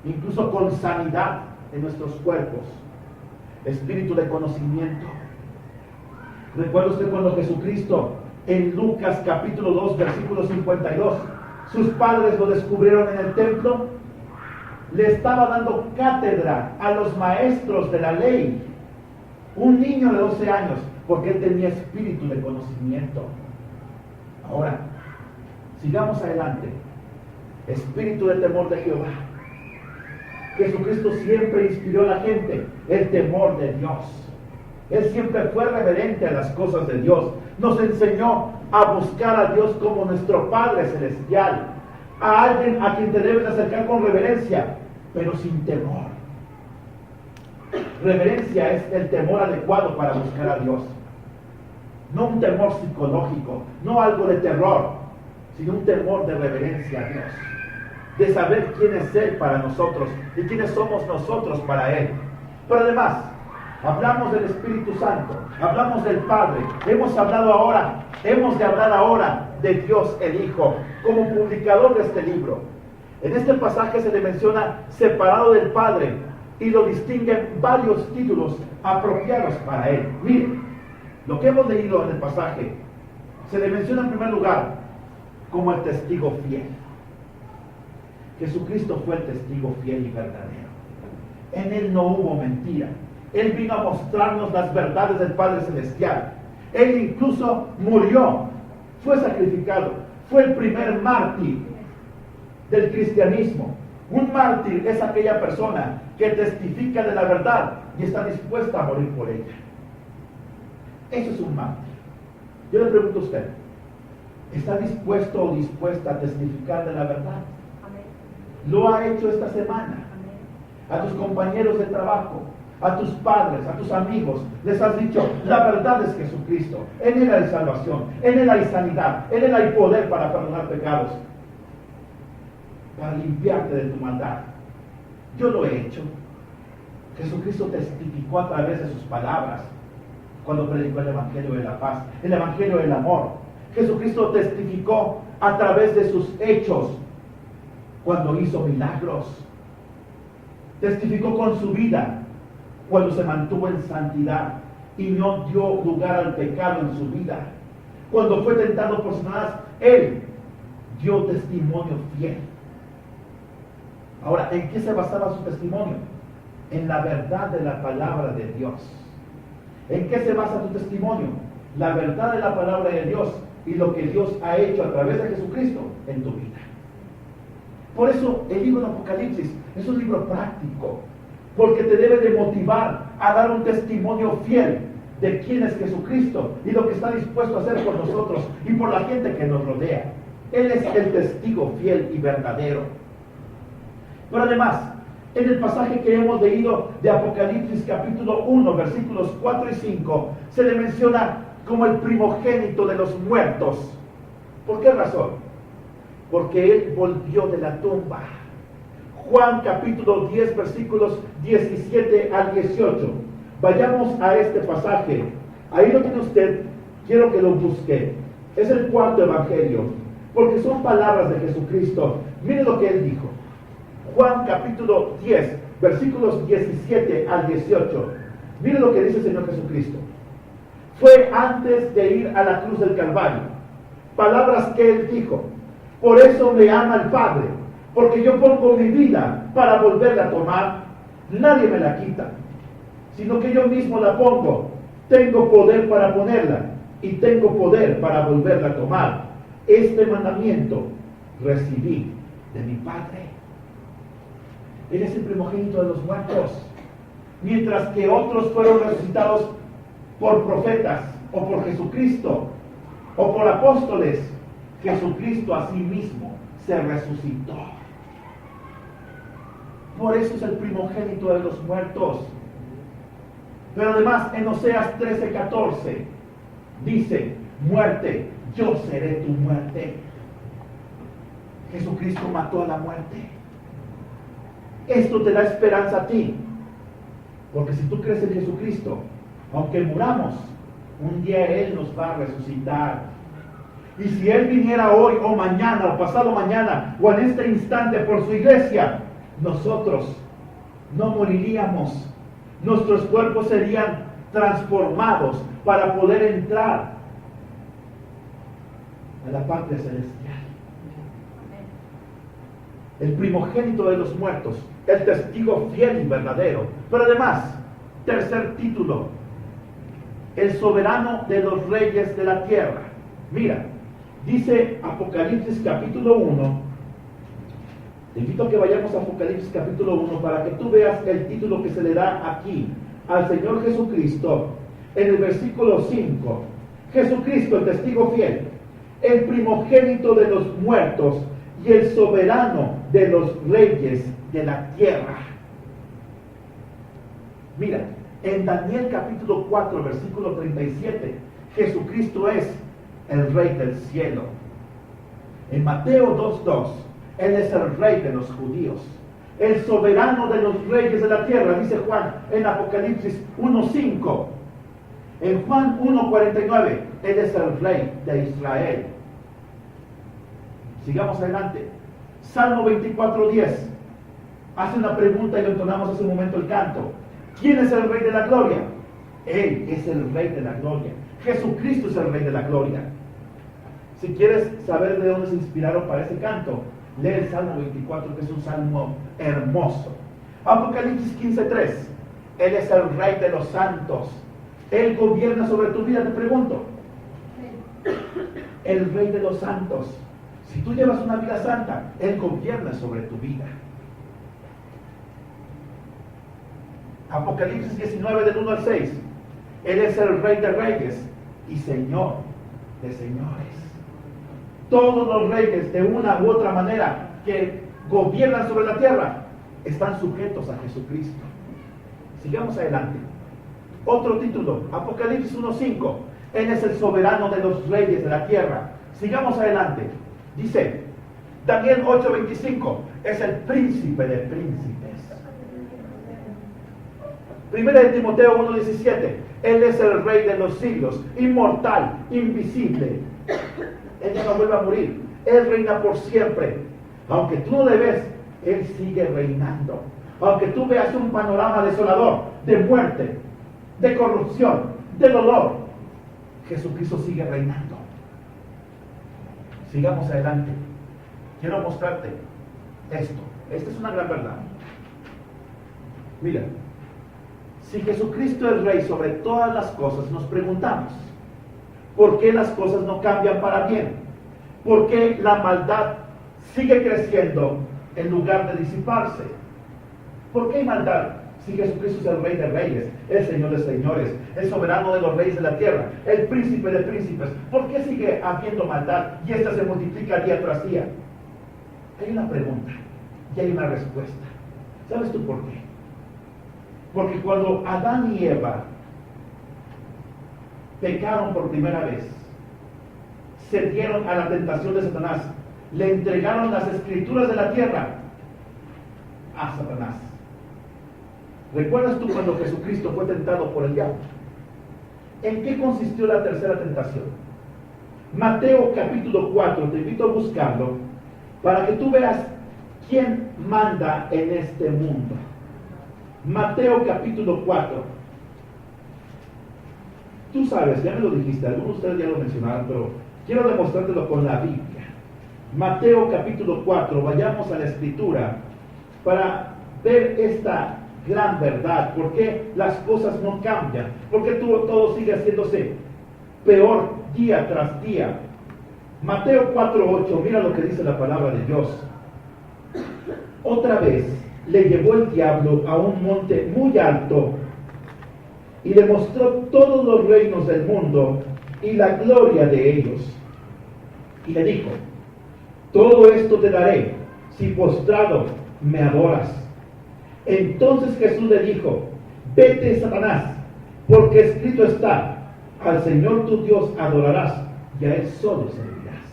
Speaker 1: incluso con sanidad en nuestros cuerpos. Espíritu de conocimiento. ¿Recuerda usted cuando Jesucristo en Lucas capítulo 2 versículo 52, sus padres lo descubrieron en el templo? Le estaba dando cátedra a los maestros de la ley, un niño de 12 años, porque él tenía espíritu de conocimiento. Ahora, sigamos adelante. Espíritu de temor de Jehová. Jesucristo siempre inspiró a la gente el temor de Dios. Él siempre fue reverente a las cosas de Dios. Nos enseñó a buscar a Dios como nuestro Padre Celestial, a alguien a quien te debes acercar con reverencia, pero sin temor. Reverencia es el temor adecuado para buscar a Dios. No un temor psicológico, no algo de terror, sino un temor de reverencia a Dios. De saber quién es Él para nosotros y quiénes somos nosotros para Él. Pero además, hablamos del Espíritu Santo, hablamos del Padre, hemos de hablar ahora de Dios el Hijo, como publicador de este libro. En este pasaje se le menciona separado del Padre y lo distinguen varios títulos apropiados para Él. Miren, lo que hemos leído en el pasaje, se le menciona en primer lugar como el testigo fiel. Jesucristo fue el testigo fiel y verdadero. En Él no hubo mentira. Él vino a mostrarnos las verdades del Padre Celestial. Él incluso murió, fue sacrificado, fue el primer mártir del cristianismo. Un mártir es aquella persona que testifica de la verdad y está dispuesta a morir por ella. Eso es un mártir. Yo le pregunto a usted, ¿está dispuesto o dispuesta a testificar de la verdad? Lo ha hecho esta semana. A tus compañeros de trabajo, a tus padres, a tus amigos, les has dicho, la verdad es Jesucristo. En Él hay salvación, en Él hay sanidad, en Él hay poder para perdonar pecados, para limpiarte de tu maldad. Yo lo he hecho. Jesucristo testificó a través de sus palabras cuando predicó el Evangelio de la paz, el Evangelio del amor. Jesucristo testificó a través de sus hechos cuando hizo milagros. Testificó con su vida cuando se mantuvo en santidad y no dio lugar al pecado en su vida. Cuando fue tentado por Satanás, Él dio testimonio fiel. Ahora, ¿en qué se basaba su testimonio? En la verdad de la palabra de Dios. ¿En qué se basa tu testimonio? La verdad de la palabra de Dios y lo que Dios ha hecho a través de Jesucristo en tu vida. Por eso el libro de Apocalipsis es un libro práctico, porque te debe de motivar a dar un testimonio fiel de quién es Jesucristo y lo que está dispuesto a hacer por nosotros y por la gente que nos rodea. Él es el testigo fiel y verdadero. Pero además, en el pasaje que hemos leído de Apocalipsis capítulo 1, versículos 4 y 5, se le menciona como el primogénito de los muertos. ¿Por qué razón? Porque Él volvió de la tumba. Juan capítulo 10, versículos 17 al 18. Vayamos a este pasaje. Ahí lo tiene usted, quiero que lo busque. Es el cuarto evangelio, porque son palabras de Jesucristo. Mire lo que Él dijo. Juan capítulo 10, versículos 17 al 18. Mire lo que dice el Señor Jesucristo. Fue antes de ir a la cruz del Calvario. Palabras que Él dijo. Por eso me ama el Padre, porque yo pongo mi vida para volverla a tomar. Nadie me la quita, sino que yo mismo la pongo. Tengo poder para ponerla y tengo poder para volverla a tomar. Este mandamiento recibí de mi Padre. Él es el primogénito de los muertos, mientras que otros fueron resucitados por profetas o por Jesucristo o por apóstoles. Jesucristo a sí mismo se resucitó. Por eso es el primogénito de los muertos. Pero además en Oseas 13:14 dice, muerte, yo seré tu muerte. Jesucristo mató a la muerte. Esto te da esperanza a ti, porque si tú crees en Jesucristo, aunque muramos, un día Él nos va a resucitar. Y si Él viniera hoy o mañana o pasado mañana o en este instante por su iglesia, nosotros no moriríamos. Nuestros cuerpos serían transformados para poder entrar a la patria celestial. El primogénito de los muertos, el testigo fiel y verdadero. Pero además, tercer título, el soberano de los reyes de la tierra. Mira, dice Apocalipsis capítulo 1, Te invito a que vayamos a Apocalipsis capítulo 1 para que tú veas el título que se le da aquí al Señor Jesucristo en el versículo 5. Jesucristo, el testigo fiel, el primogénito de los muertos y el soberano de los reyes de la tierra. Mira, en Daniel capítulo 4, versículo 37, Jesucristo es el Rey del cielo. En Mateo 2:2, Él es el Rey de los judíos, el soberano de los reyes de la tierra, dice Juan en Apocalipsis 1:5. En Juan 1:49, Él es el Rey de Israel. Sigamos adelante. Salmo 24:10 hace una pregunta y lo entonamos hace un momento el canto. ¿Quién es el Rey de la gloria? Él es el Rey de la gloria. Jesucristo es el Rey de la gloria. Si quieres saber de dónde se inspiraron para ese canto, lee el Salmo 24, que es un salmo hermoso. Apocalipsis 15:3. Él es el Rey de los santos. Él gobierna sobre tu vida, te pregunto. El Rey de los santos. Si tú llevas una vida santa, Él gobierna sobre tu vida. Apocalipsis 19, del 1 al 6. Él es el Rey de reyes y Señor de señores. Todos los reyes, de una u otra manera, que gobiernan sobre la tierra, están sujetos a Jesucristo. Sigamos adelante. Otro título, Apocalipsis 1:5. Él es el soberano de los reyes de la tierra. Sigamos adelante. Dice, Daniel 8:25. Es el príncipe de príncipes. Primera de Timoteo 1:17. Él es el Rey de los siglos, inmortal, invisible. Él ya no vuelve a morir. Él reina por siempre. Aunque tú no le ves, Él sigue reinando. Aunque tú veas un panorama desolador, de muerte, de corrupción, de dolor, Jesucristo sigue reinando. Sigamos adelante. Quiero mostrarte esto. Esta es una gran verdad. Mira, si Jesucristo es Rey sobre todas las cosas, nos preguntamos, ¿por qué las cosas no cambian para bien? ¿Por qué la maldad sigue creciendo en lugar de disiparse? ¿Por qué hay maldad si Jesucristo es el Rey de reyes, el Señor de señores, el soberano de los reyes de la tierra, el príncipe de príncipes? ¿Por qué sigue habiendo maldad y esta se multiplica día tras día? Hay una pregunta y hay una respuesta. ¿Sabes tú por qué? Porque cuando Adán y Eva pecaron por primera vez, se dieron a la tentación de Satanás, le entregaron las escrituras de la tierra a Satanás. ¿Recuerdas tú cuando Jesucristo fue tentado por el diablo? ¿En qué consistió la tercera tentación? Mateo capítulo 4, te invito a buscarlo para que tú veas quién manda en este mundo. Mateo capítulo 4. Tú sabes, ya me lo dijiste, algunos de ustedes ya lo mencionaron, pero quiero demostrártelo con la Biblia. Mateo capítulo 4, vayamos a la escritura para ver esta gran verdad. ¿Por qué las cosas no cambian? ¿Por qué todo sigue haciéndose peor día tras día? Mateo 4:8, mira lo que dice la palabra de Dios. Otra vez le llevó el diablo a un monte muy alto y le mostró todos los reinos del mundo y la gloria de ellos. Y le dijo, todo esto te daré si postrado me adoras. Entonces Jesús le dijo, vete, Satanás, porque escrito está, al Señor tu Dios adorarás y a Él solo servirás.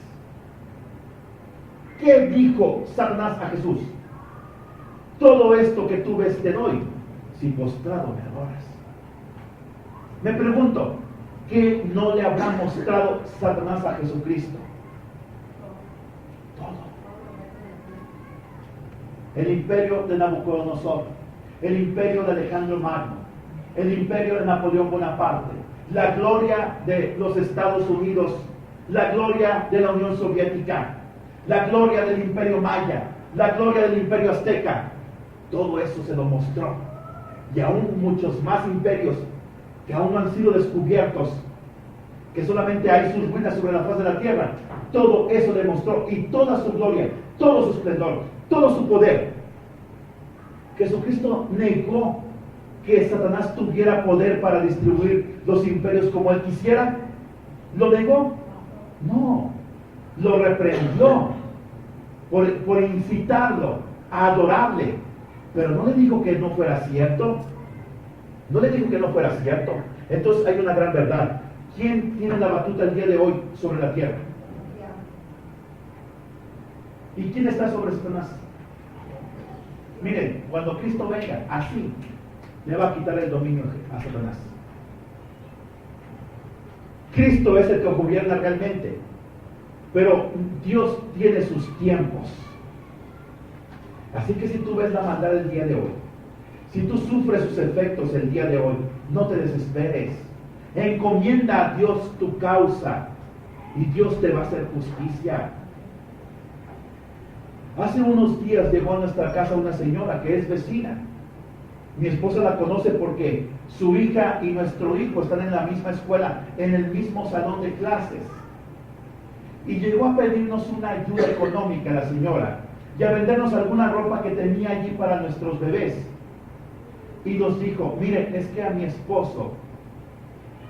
Speaker 1: ¿Qué dijo Satanás a Jesús? Todo esto que tú ves te doy si postrado me adoras. Me pregunto, ¿qué no le habrá mostrado Satanás a Jesucristo? Todo. El imperio de Nabucodonosor, el imperio de Alejandro Magno, el imperio de Napoleón Bonaparte, la gloria de los Estados Unidos, la gloria de la Unión Soviética, la gloria del imperio maya, la gloria del imperio azteca. Todo eso se lo mostró. Y aún muchos más imperios que aún no han sido descubiertos, que solamente hay sus ruinas sobre la faz de la tierra. Todo eso le mostró, y toda su gloria, todo su esplendor, todo su poder. Jesucristo negó que Satanás tuviera poder para distribuir los imperios como él quisiera. ¿Lo negó? No. Lo reprendió por incitarlo a adorarle. Pero no le dijo que no fuera cierto. No le dijo que no fuera cierto. Entonces hay una gran verdad. ¿Quién tiene la batuta el día de hoy sobre la tierra? ¿Y quién está sobre Satanás? Miren, cuando Cristo venga, así, le va a quitar el dominio a Satanás. Cristo es el que gobierna realmente, pero Dios tiene sus tiempos. Así que si tú ves la maldad del día de hoy, si tú sufres sus efectos el día de hoy, no te desesperes. Encomienda a Dios tu causa y Dios te va a hacer justicia. Hace unos días llegó a nuestra casa una señora que es vecina. Mi esposa la conoce porque su hija y nuestro hijo están en la misma escuela, en el mismo salón de clases. Y llegó a pedirnos una ayuda económica la señora y a vendernos alguna ropa que tenía allí para nuestros bebés. Y nos dijo, miren, es que a mi esposo,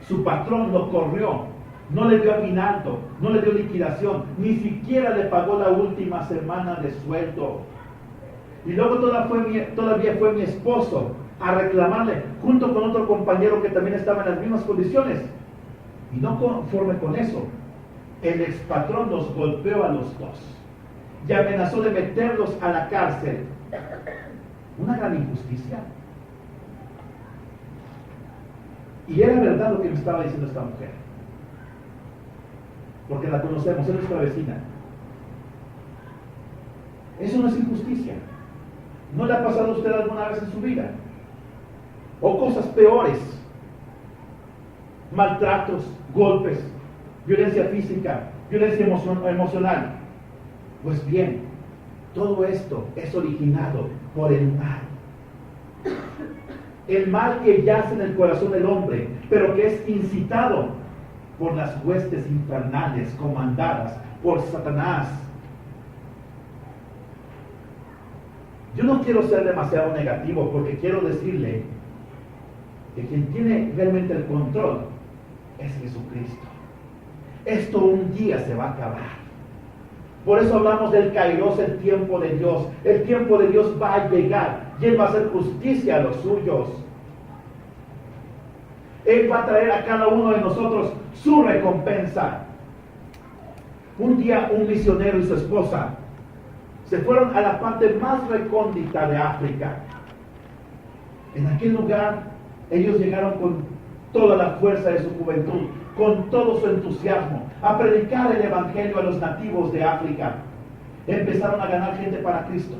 Speaker 1: su patrón lo corrió, no le dio aguinaldo, no le dio liquidación, ni siquiera le pagó la última semana de sueldo. Y luego todavía fue mi esposo a reclamarle, junto con otro compañero que también estaba en las mismas condiciones. Y no conforme con eso, el expatrón los golpeó a los dos y amenazó de meterlos a la cárcel. Una gran injusticia. Y era verdad lo que me estaba diciendo esta mujer, porque la conocemos, es nuestra vecina. Eso no es injusticia. ¿No le ha pasado a usted alguna vez en su vida? O cosas peores: maltratos, golpes, violencia física, violencia emocional. Pues bien, todo esto es originado por el mal. El mal que yace en el corazón del hombre, pero que es incitado por las huestes infernales comandadas por Satanás. Yo no quiero ser demasiado negativo, porque quiero decirle que quien tiene realmente el control es Jesucristo. Esto un día se va a acabar. Por eso hablamos del Kairos, el tiempo de Dios. El tiempo de Dios va a llegar y Él va a hacer justicia a los suyos. Él va a traer a cada uno de nosotros su recompensa. Un día un misionero y su esposa se fueron a la parte más recóndita de África. En aquel lugar ellos llegaron con toda la fuerza de su juventud, con todo su entusiasmo, a predicar el evangelio a los nativos de África. Empezaron a ganar gente para Cristo.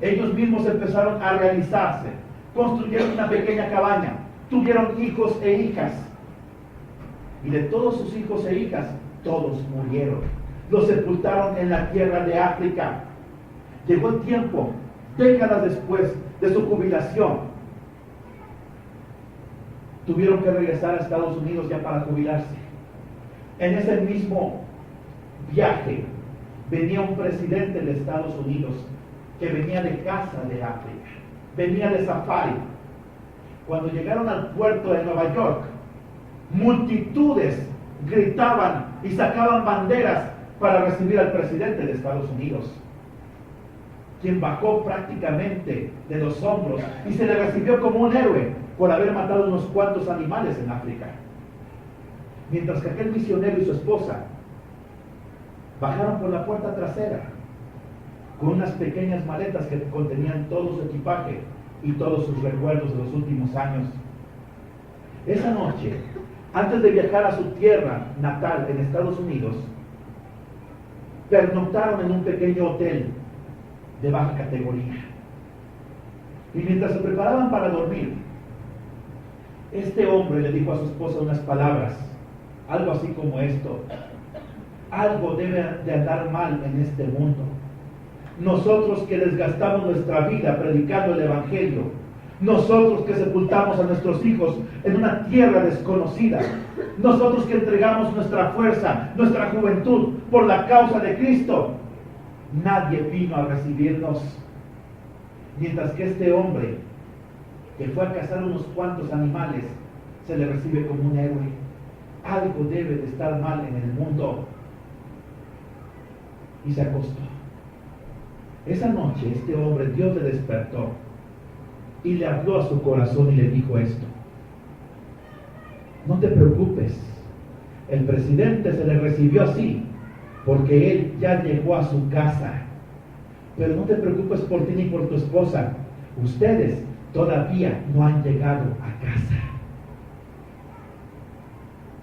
Speaker 1: Ellos mismos empezaron a realizarse, construyeron una pequeña cabaña, tuvieron hijos e hijas. Y de todos sus hijos e hijas, todos murieron. Los sepultaron en la tierra de África. Llegó el tiempo, décadas después de su jubilación, tuvieron que regresar a Estados Unidos ya para jubilarse. En ese mismo viaje venía un presidente de Estados Unidos que venía de casa de África, venía de safari. Cuando llegaron al puerto de Nueva York, multitudes gritaban y sacaban banderas para recibir al presidente de Estados Unidos, quien bajó prácticamente de los hombros y se le recibió como un héroe por haber matado unos cuantos animales en África. Mientras que aquel misionero y su esposa bajaron por la puerta trasera con unas pequeñas maletas que contenían todo su equipaje y todos sus recuerdos de los últimos años. Esa noche, antes de viajar a su tierra natal en Estados Unidos, pernoctaron en un pequeño hotel de baja categoría. Y mientras se preparaban para dormir, este hombre le dijo a su esposa unas palabras, algo así como esto: algo debe de andar mal en este mundo. Nosotros que desgastamos nuestra vida predicando el evangelio, nosotros que sepultamos a nuestros hijos en una tierra desconocida, nosotros que entregamos nuestra fuerza, nuestra juventud por la causa de Cristo, Nadie vino a recibirnos. Mientras que este hombre, que fue a cazar unos cuantos animales, se le recibe como un héroe. Algo debe de estar mal en el mundo. Y se acostó. Esa noche este hombre, Dios le despertó y le habló a su corazón y le dijo esto: no te preocupes, el presidente se le recibió así porque él ya llegó a su casa, pero no te preocupes por ti ni por tu esposa, ustedes todavía no han llegado a casa.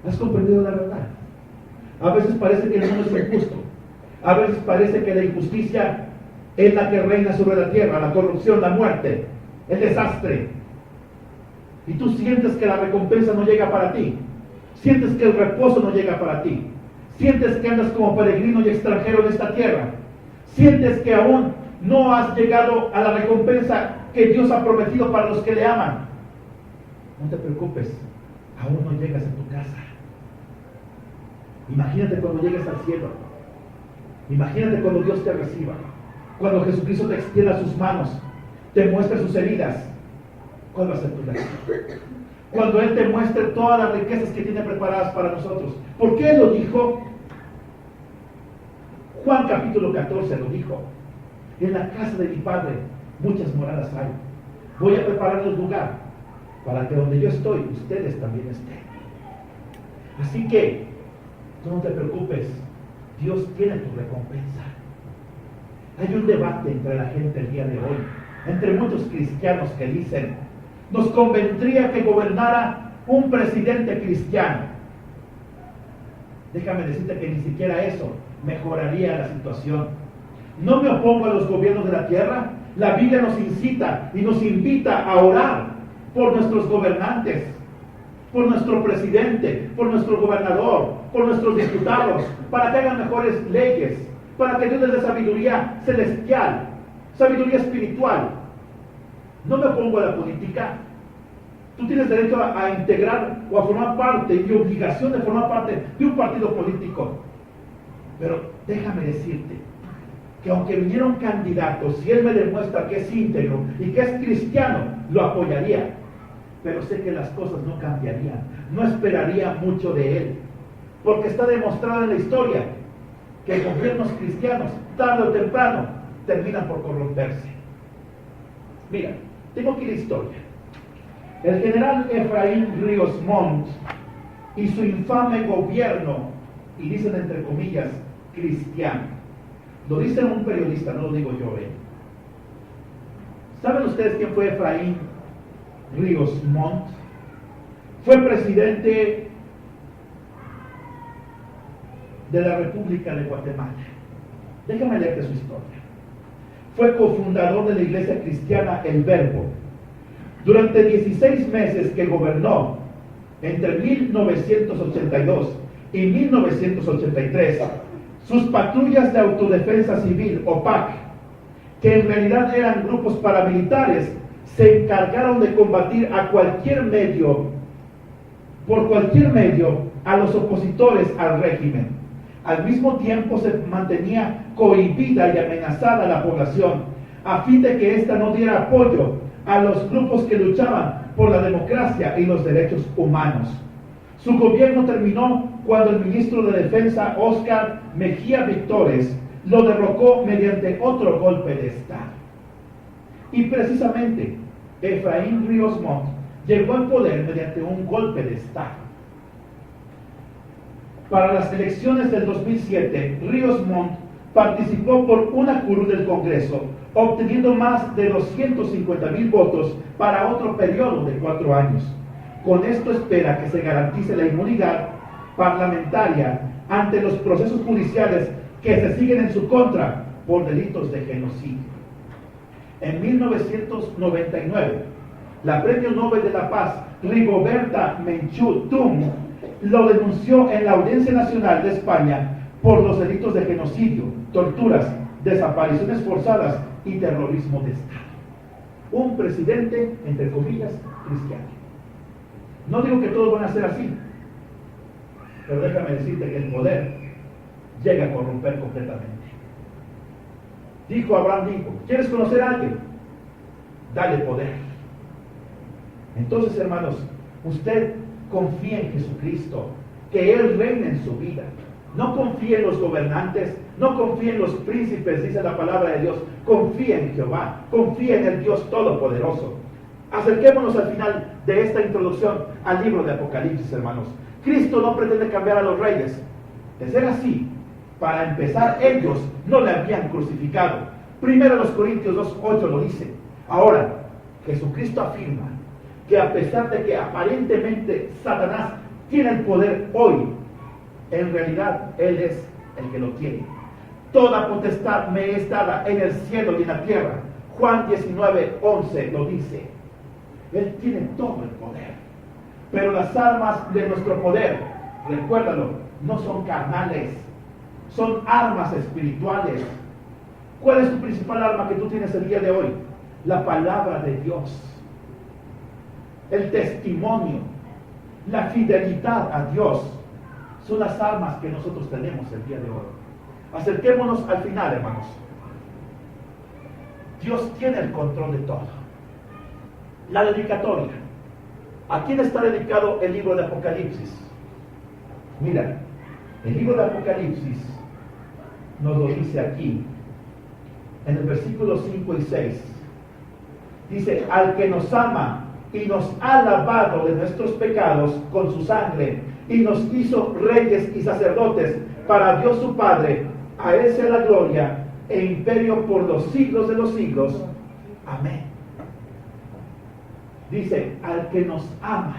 Speaker 1: ¿Has comprendido la verdad? A veces parece que el mundo es injusto, a veces parece que la injusticia es la que reina sobre la tierra, la corrupción, la muerte, el desastre. Y tú sientes que la recompensa no llega para ti. Sientes que el reposo no llega para ti. Sientes que andas como peregrino y extranjero en esta tierra. Sientes que aún no has llegado a la recompensa que Dios ha prometido para los que le aman. No te preocupes, aún no llegas a tu casa. Imagínate cuando llegues al cielo. Imagínate cuando Dios te reciba. Cuando Jesucristo te extienda sus manos, te muestre sus heridas. ¿Cuál va a ser tu reacción? Cuando Él te muestre todas las riquezas que tiene preparadas para nosotros. ¿Por qué lo dijo? Juan capítulo 14 lo dijo: en la casa de mi Padre muchas moradas hay. Voy a prepararles lugar para que donde yo estoy, ustedes también estén. Así que tú no te preocupes, Dios tiene tu recompensa. Hay un debate entre la gente el día de hoy, entre muchos cristianos que dicen: nos convendría que gobernara un presidente cristiano. Déjame decirte que ni siquiera eso mejoraría la situación. No me opongo a los gobiernos de la tierra. La Biblia nos incita y nos invita a orar por nuestros gobernantes, por nuestro presidente, por nuestro gobernador, por nuestros diputados, para que hagan mejores leyes, para que Dios les dé sabiduría celestial, sabiduría espiritual. No me opongo a la política. Tú tienes derecho a integrar o a formar parte y obligación de formar parte de un partido político. Pero déjame decirte que aunque viniera un candidato, si él me demuestra que es íntegro y que es cristiano, lo apoyaría. Pero sé que las cosas no cambiarían. No esperaría mucho de él. Porque está demostrado en la historia que gobiernos cristianos, tarde o temprano, terminan por corromperse. Mira, tengo aquí la historia. El general Efraín Ríos Montt y su infame gobierno, y dicen entre comillas, cristiano. Lo dice un periodista, no lo digo yo. ¿Saben ustedes quién fue Efraín Ríos Montt? Fue presidente de la República de Guatemala. Déjame leerte su historia. Fue cofundador de la iglesia cristiana El Verbo. Durante 16 meses que gobernó, entre 1982 y 1983, sus patrullas de autodefensa civil, OPAC, que en realidad eran grupos paramilitares, se encargaron de combatir a cualquier medio, por cualquier medio, a los opositores al régimen. Al mismo tiempo se mantenía cohibida y amenazada la población, a fin de que ésta no diera apoyo a los grupos que luchaban por la democracia y los derechos humanos. Su gobierno terminó cuando el ministro de Defensa, Óscar Mejía Victores, lo derrocó mediante otro golpe de Estado. Y precisamente, Efraín Ríos Montt llegó al poder mediante un golpe de Estado. Para las elecciones del 2007, Ríos Montt participó por una curul del Congreso, obteniendo más de 250,000 votos para otro periodo de 4 años. Con esto espera que se garantice la inmunidad parlamentaria ante los procesos judiciales que se siguen en su contra por delitos de genocidio. En 1999, la Premio Nobel de la Paz, Rigoberta Menchú Tum, lo denunció en la Audiencia Nacional de España por los delitos de genocidio, torturas, desapariciones forzadas y terrorismo de Estado. Un presidente, entre comillas, cristiano. No digo que todos van a ser así, pero déjame decirte que el poder llega a corromper completamente. Dijo Abraham, ¿quieres conocer a alguien? Dale poder. Entonces, hermanos, usted confía en Jesucristo, que Él reina en su vida. No confíe en los gobernantes, no confíe en los príncipes, dice la palabra de Dios. Confía en Jehová, confía en el Dios Todopoderoso. Acerquémonos al final de esta introducción al libro de Apocalipsis, hermanos. Cristo no pretende cambiar a los reyes. De ser así, para empezar, ellos no le habían crucificado. Primero los Corintios 2:8 lo dice. Ahora, Jesucristo afirma que a pesar de que aparentemente Satanás tiene el poder hoy, en realidad Él es el que lo tiene. Toda potestad me es dada en el cielo y en la tierra. Juan 19:11 lo dice. Él tiene todo el poder. Pero las armas de nuestro poder, recuérdalo, no son carnales, son armas espirituales. ¿Cuál es tu principal arma que tú tienes el día de hoy? La palabra de Dios, el testimonio, la fidelidad a Dios. Son las armas que nosotros tenemos el día de hoy. Acerquémonos al final, hermanos. Dios tiene el control de todo. La dedicatoria. ¿A quién está dedicado el libro de Apocalipsis? Mira, el libro de Apocalipsis nos lo dice aquí, en el versículo 5 y 6. Dice, al que nos ama y nos ha lavado de nuestros pecados con su sangre y nos hizo reyes y sacerdotes para Dios su Padre, a Él sea la gloria e imperio por los siglos de los siglos. Amén. Dice, al que nos ama.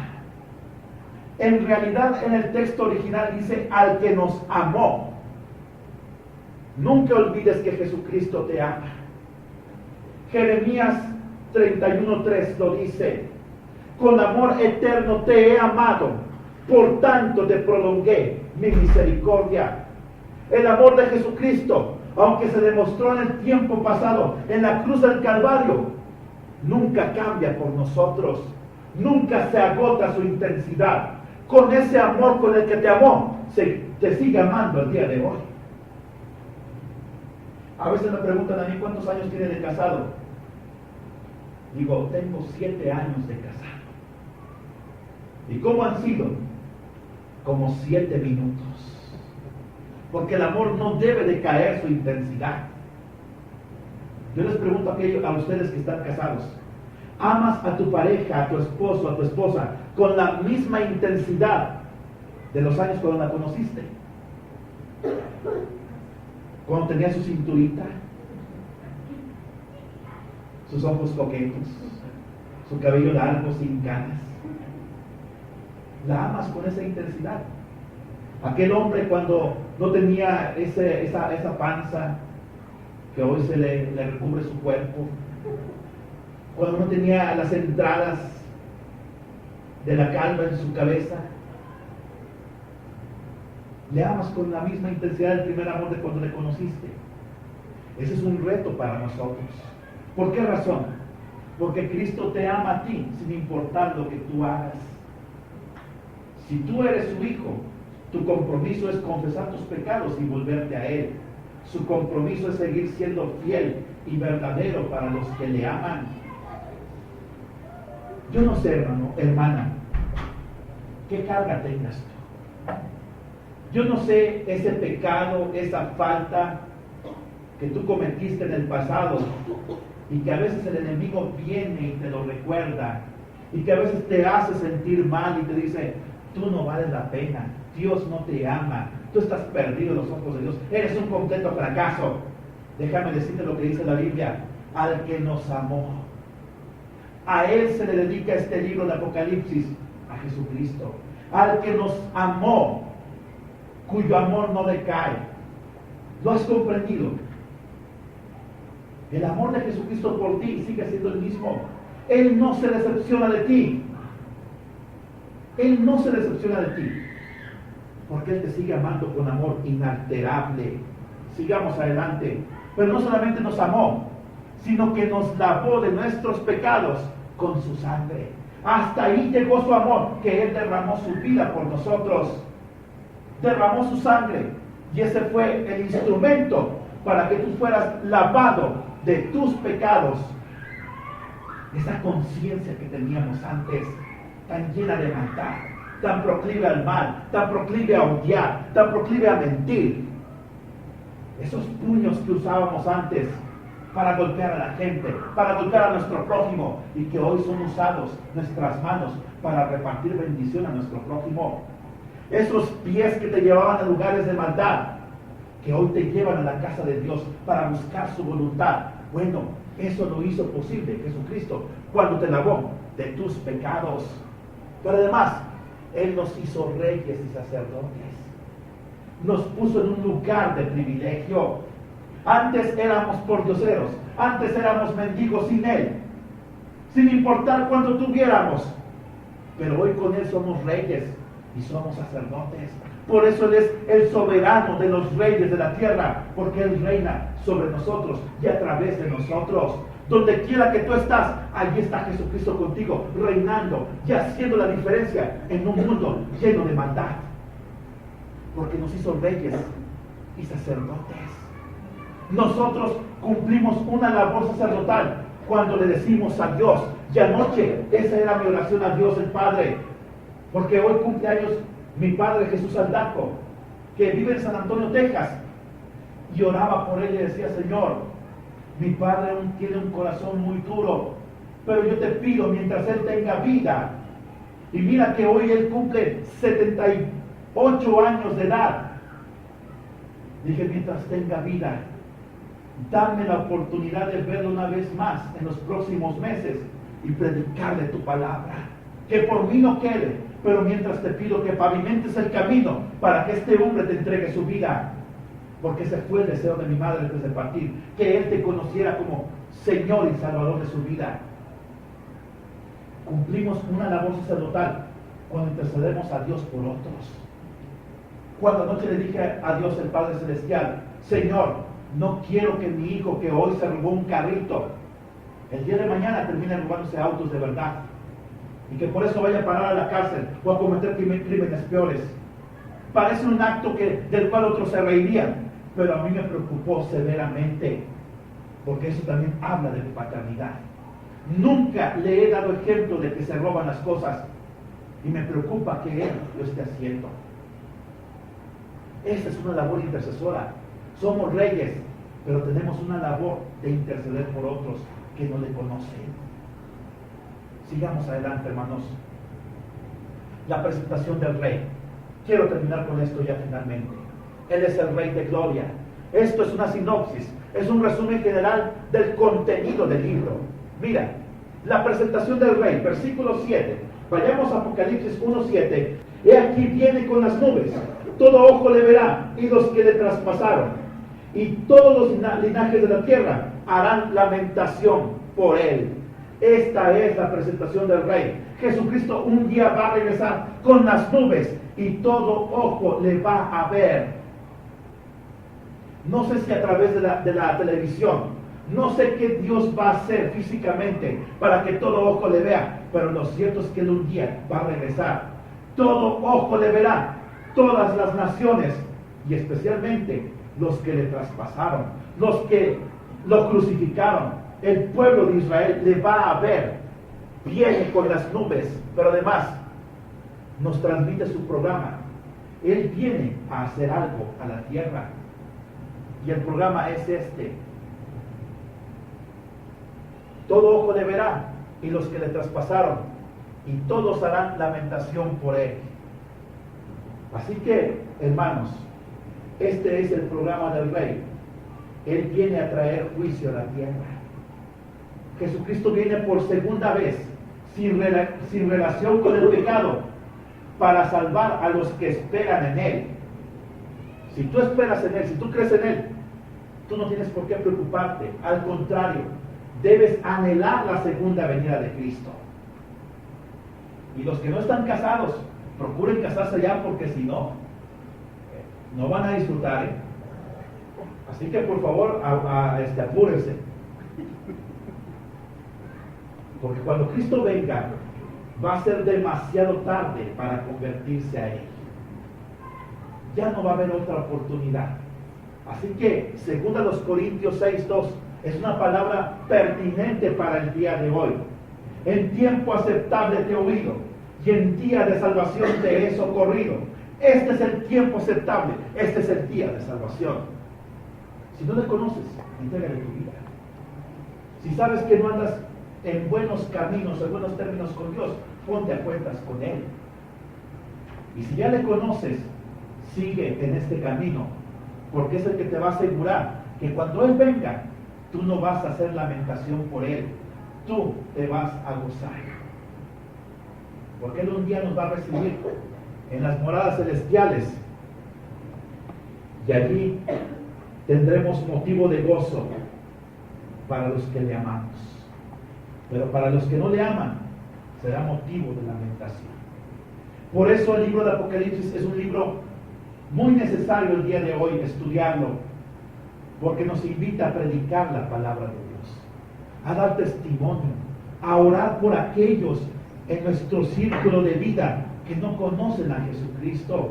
Speaker 1: En realidad, en el texto original dice, al que nos amó. Nunca olvides que Jesucristo te ama. Jeremías 31:3 lo dice, con amor eterno te he amado, por tanto te prolongué mi misericordia. El amor de Jesucristo, aunque se demostró en el tiempo pasado, en la cruz del Calvario, nunca cambia por nosotros, nunca se agota su intensidad. Con ese amor con el que te amó, te sigue amando el día de hoy. A veces me preguntan a mí, ¿cuántos años tiene de casado? Digo, tengo 7 años de casado. ¿Y cómo han sido? Como 7 minutos. Porque el amor no debe de caer su intensidad. Yo les pregunto a ustedes que están casados, ¿amas a tu pareja, a tu esposo, a tu esposa, con la misma intensidad de los años cuando la conociste? Cuando tenía su cinturita, sus ojos coquetos, su cabello largo, sin canas. ¿La amas con esa intensidad? Aquel hombre cuando no tenía esa panza que hoy se le recubre su cuerpo, cuando no tenía las entradas de la calva en su cabeza, ¿le amas con la misma intensidad del primer amor de cuando le conociste? Ese es un reto para nosotros. ¿Por qué razón? Porque Cristo te ama a ti sin importar lo que tú hagas. Si tú eres su hijo, tu compromiso es confesar tus pecados y volverte a Él. Su compromiso es seguir siendo fiel y verdadero para los que le aman. Yo no sé, hermano, hermana, qué carga tengas tú. Yo no sé ese pecado, esa falta que tú cometiste en el pasado y que a veces el enemigo viene y te lo recuerda y que a veces te hace sentir mal y te dice, tú no vales la pena, Dios no te ama, tú estás perdido en los ojos de Dios, eres un completo fracaso. Déjame decirte lo que dice la Biblia, al que nos amó. A Él se le dedica este libro de Apocalipsis, a Jesucristo. Al que nos amó, cuyo amor no decae. ¿Lo has comprendido? El amor de Jesucristo por ti sigue siendo el mismo. Él no se decepciona de ti. Él no se decepciona de ti. Porque Él te sigue amando con amor inalterable. Sigamos adelante. Pero no solamente nos amó, sino que nos lavó de nuestros pecados con su sangre. Hasta ahí llegó su amor, que Él derramó su vida por nosotros. Derramó su sangre. Y ese fue el instrumento para que tú fueras lavado de tus pecados. Esa conciencia que teníamos antes, tan llena de maldad, tan proclive al mal, tan proclive a odiar, tan proclive a mentir. Esos puños que usábamos antes para golpear a la gente, para golpear a nuestro prójimo, y que hoy son usados nuestras manos para repartir bendición a nuestro prójimo. Esos pies que te llevaban a lugares de maldad, que hoy te llevan a la casa de Dios para buscar su voluntad. Bueno, eso lo hizo posible Jesucristo cuando te lavó de tus pecados. Pero además, Él nos hizo reyes y sacerdotes. Nos puso en un lugar de privilegio. Antes éramos pordioseros, antes éramos mendigos sin Él, sin importar cuánto tuviéramos. Pero hoy con Él somos reyes y somos sacerdotes. Por eso Él es el soberano de los reyes de la tierra, porque Él reina sobre nosotros y a través de nosotros. Donde quiera que tú estás, allí está Jesucristo contigo, reinando y haciendo la diferencia en un mundo lleno de maldad. Porque nos hizo reyes y sacerdotes. Nosotros cumplimos una labor sacerdotal cuando le decimos a Dios. Y anoche, esa era mi oración a Dios el Padre. Porque hoy cumpleaños mi padre Jesús Aldaco, que vive en San Antonio, Texas. Y oraba por él y decía: Señor, mi padre aún tiene un corazón muy duro, pero yo te pido, mientras él tenga vida, y mira que hoy él cumple 78 años de edad, dije: mientras tenga vida, dame la oportunidad de verlo una vez más en los próximos meses y predicarle tu palabra. Que por mí no quede, pero mientras te pido que pavimentes el camino para que este hombre te entregue su vida. Porque ese fue el deseo de mi madre antes de partir, que él te conociera como Señor y Salvador de su vida. Cumplimos una labor sacerdotal cuando intercedemos a Dios por otros. Cuando anoche le dije a Dios el Padre Celestial: Señor, no quiero que mi hijo, que hoy se robó un carrito, el día de mañana termine robándose autos de verdad, y que por eso vaya a parar a la cárcel o a cometer crímenes peores. Parece un acto del cual otros se reirían, pero a mí me preocupó severamente, porque eso también habla de mi paternidad. Nunca le he dado ejemplo de que se roban las cosas, y me preocupa que él lo esté haciendo. Esta es una labor intercesora. Somos reyes, pero tenemos una labor de interceder por otros que no le conocen. Sigamos adelante, hermanos. La presentación del rey. Quiero terminar con esto ya finalmente. Él es el Rey de Gloria. Esto es una sinopsis, es un resumen general del contenido del libro. Mira, la presentación del Rey, versículo 7. Vayamos a Apocalipsis 1:7. He aquí viene con las nubes, todo ojo le verá, y los que le traspasaron, y todos los linajes de la tierra harán lamentación por él. Esta es la presentación del Rey. Jesucristo un día va a regresar con las nubes y todo ojo le va a ver. No sé si a través de la televisión, no sé qué Dios va a hacer físicamente para que todo ojo le vea, pero lo cierto es que Él un día va a regresar. Todo ojo le verá, todas las naciones, y especialmente los que le traspasaron, los que lo crucificaron. El pueblo de Israel le va a ver. Viene con las nubes, pero además nos transmite su programa. Él viene a hacer algo a la tierra, y el programa es este: todo ojo le verá, y los que le traspasaron, y todos harán lamentación por él. Así que, hermanos, este es el programa del Rey. Él viene a traer juicio a la tierra. Jesucristo viene por segunda vez, sin relación con el pecado, para salvar a los que esperan en Él. Si tú esperas en Él, si tú crees en Él, tú no tienes por qué preocuparte. Al contrario, debes anhelar la segunda venida de Cristo. Y los que no están casados, procuren casarse ya, porque si no, no van a disfrutar, ¿eh? Así que por favor, apúrense. Porque cuando Cristo venga, va a ser demasiado tarde para convertirse a Él. Ya no va a haber otra oportunidad. Así que, según a los Corintios 6:2, es una palabra pertinente para el día de hoy. En tiempo aceptable te he oído, y en día de salvación te he socorrido. Este es el tiempo aceptable, este es el día de salvación. Si no le conoces, entrégale tu vida. Si sabes que no andas en buenos caminos, en buenos términos con Dios, ponte a cuentas con Él. Y si ya le conoces, sigue en este camino, porque es el que te va a asegurar que cuando Él venga, tú no vas a hacer lamentación por Él, tú te vas a gozar. Porque Él un día nos va a recibir en las moradas celestiales, y allí tendremos motivo de gozo para los que le amamos. Pero para los que no le aman, será motivo de lamentación. Por eso el libro de Apocalipsis es un libro muy necesario el día de hoy estudiarlo, porque nos invita a predicar la palabra de Dios, a dar testimonio, a orar por aquellos en nuestro círculo de vida que no conocen a Jesucristo.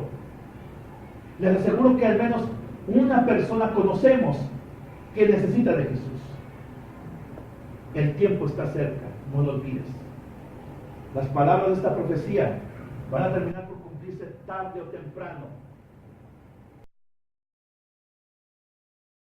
Speaker 1: Les aseguro que al menos una persona conocemos que necesita de Jesús. El tiempo está cerca, no lo olvides. Las palabras de esta profecía van a terminar por cumplirse tarde o temprano.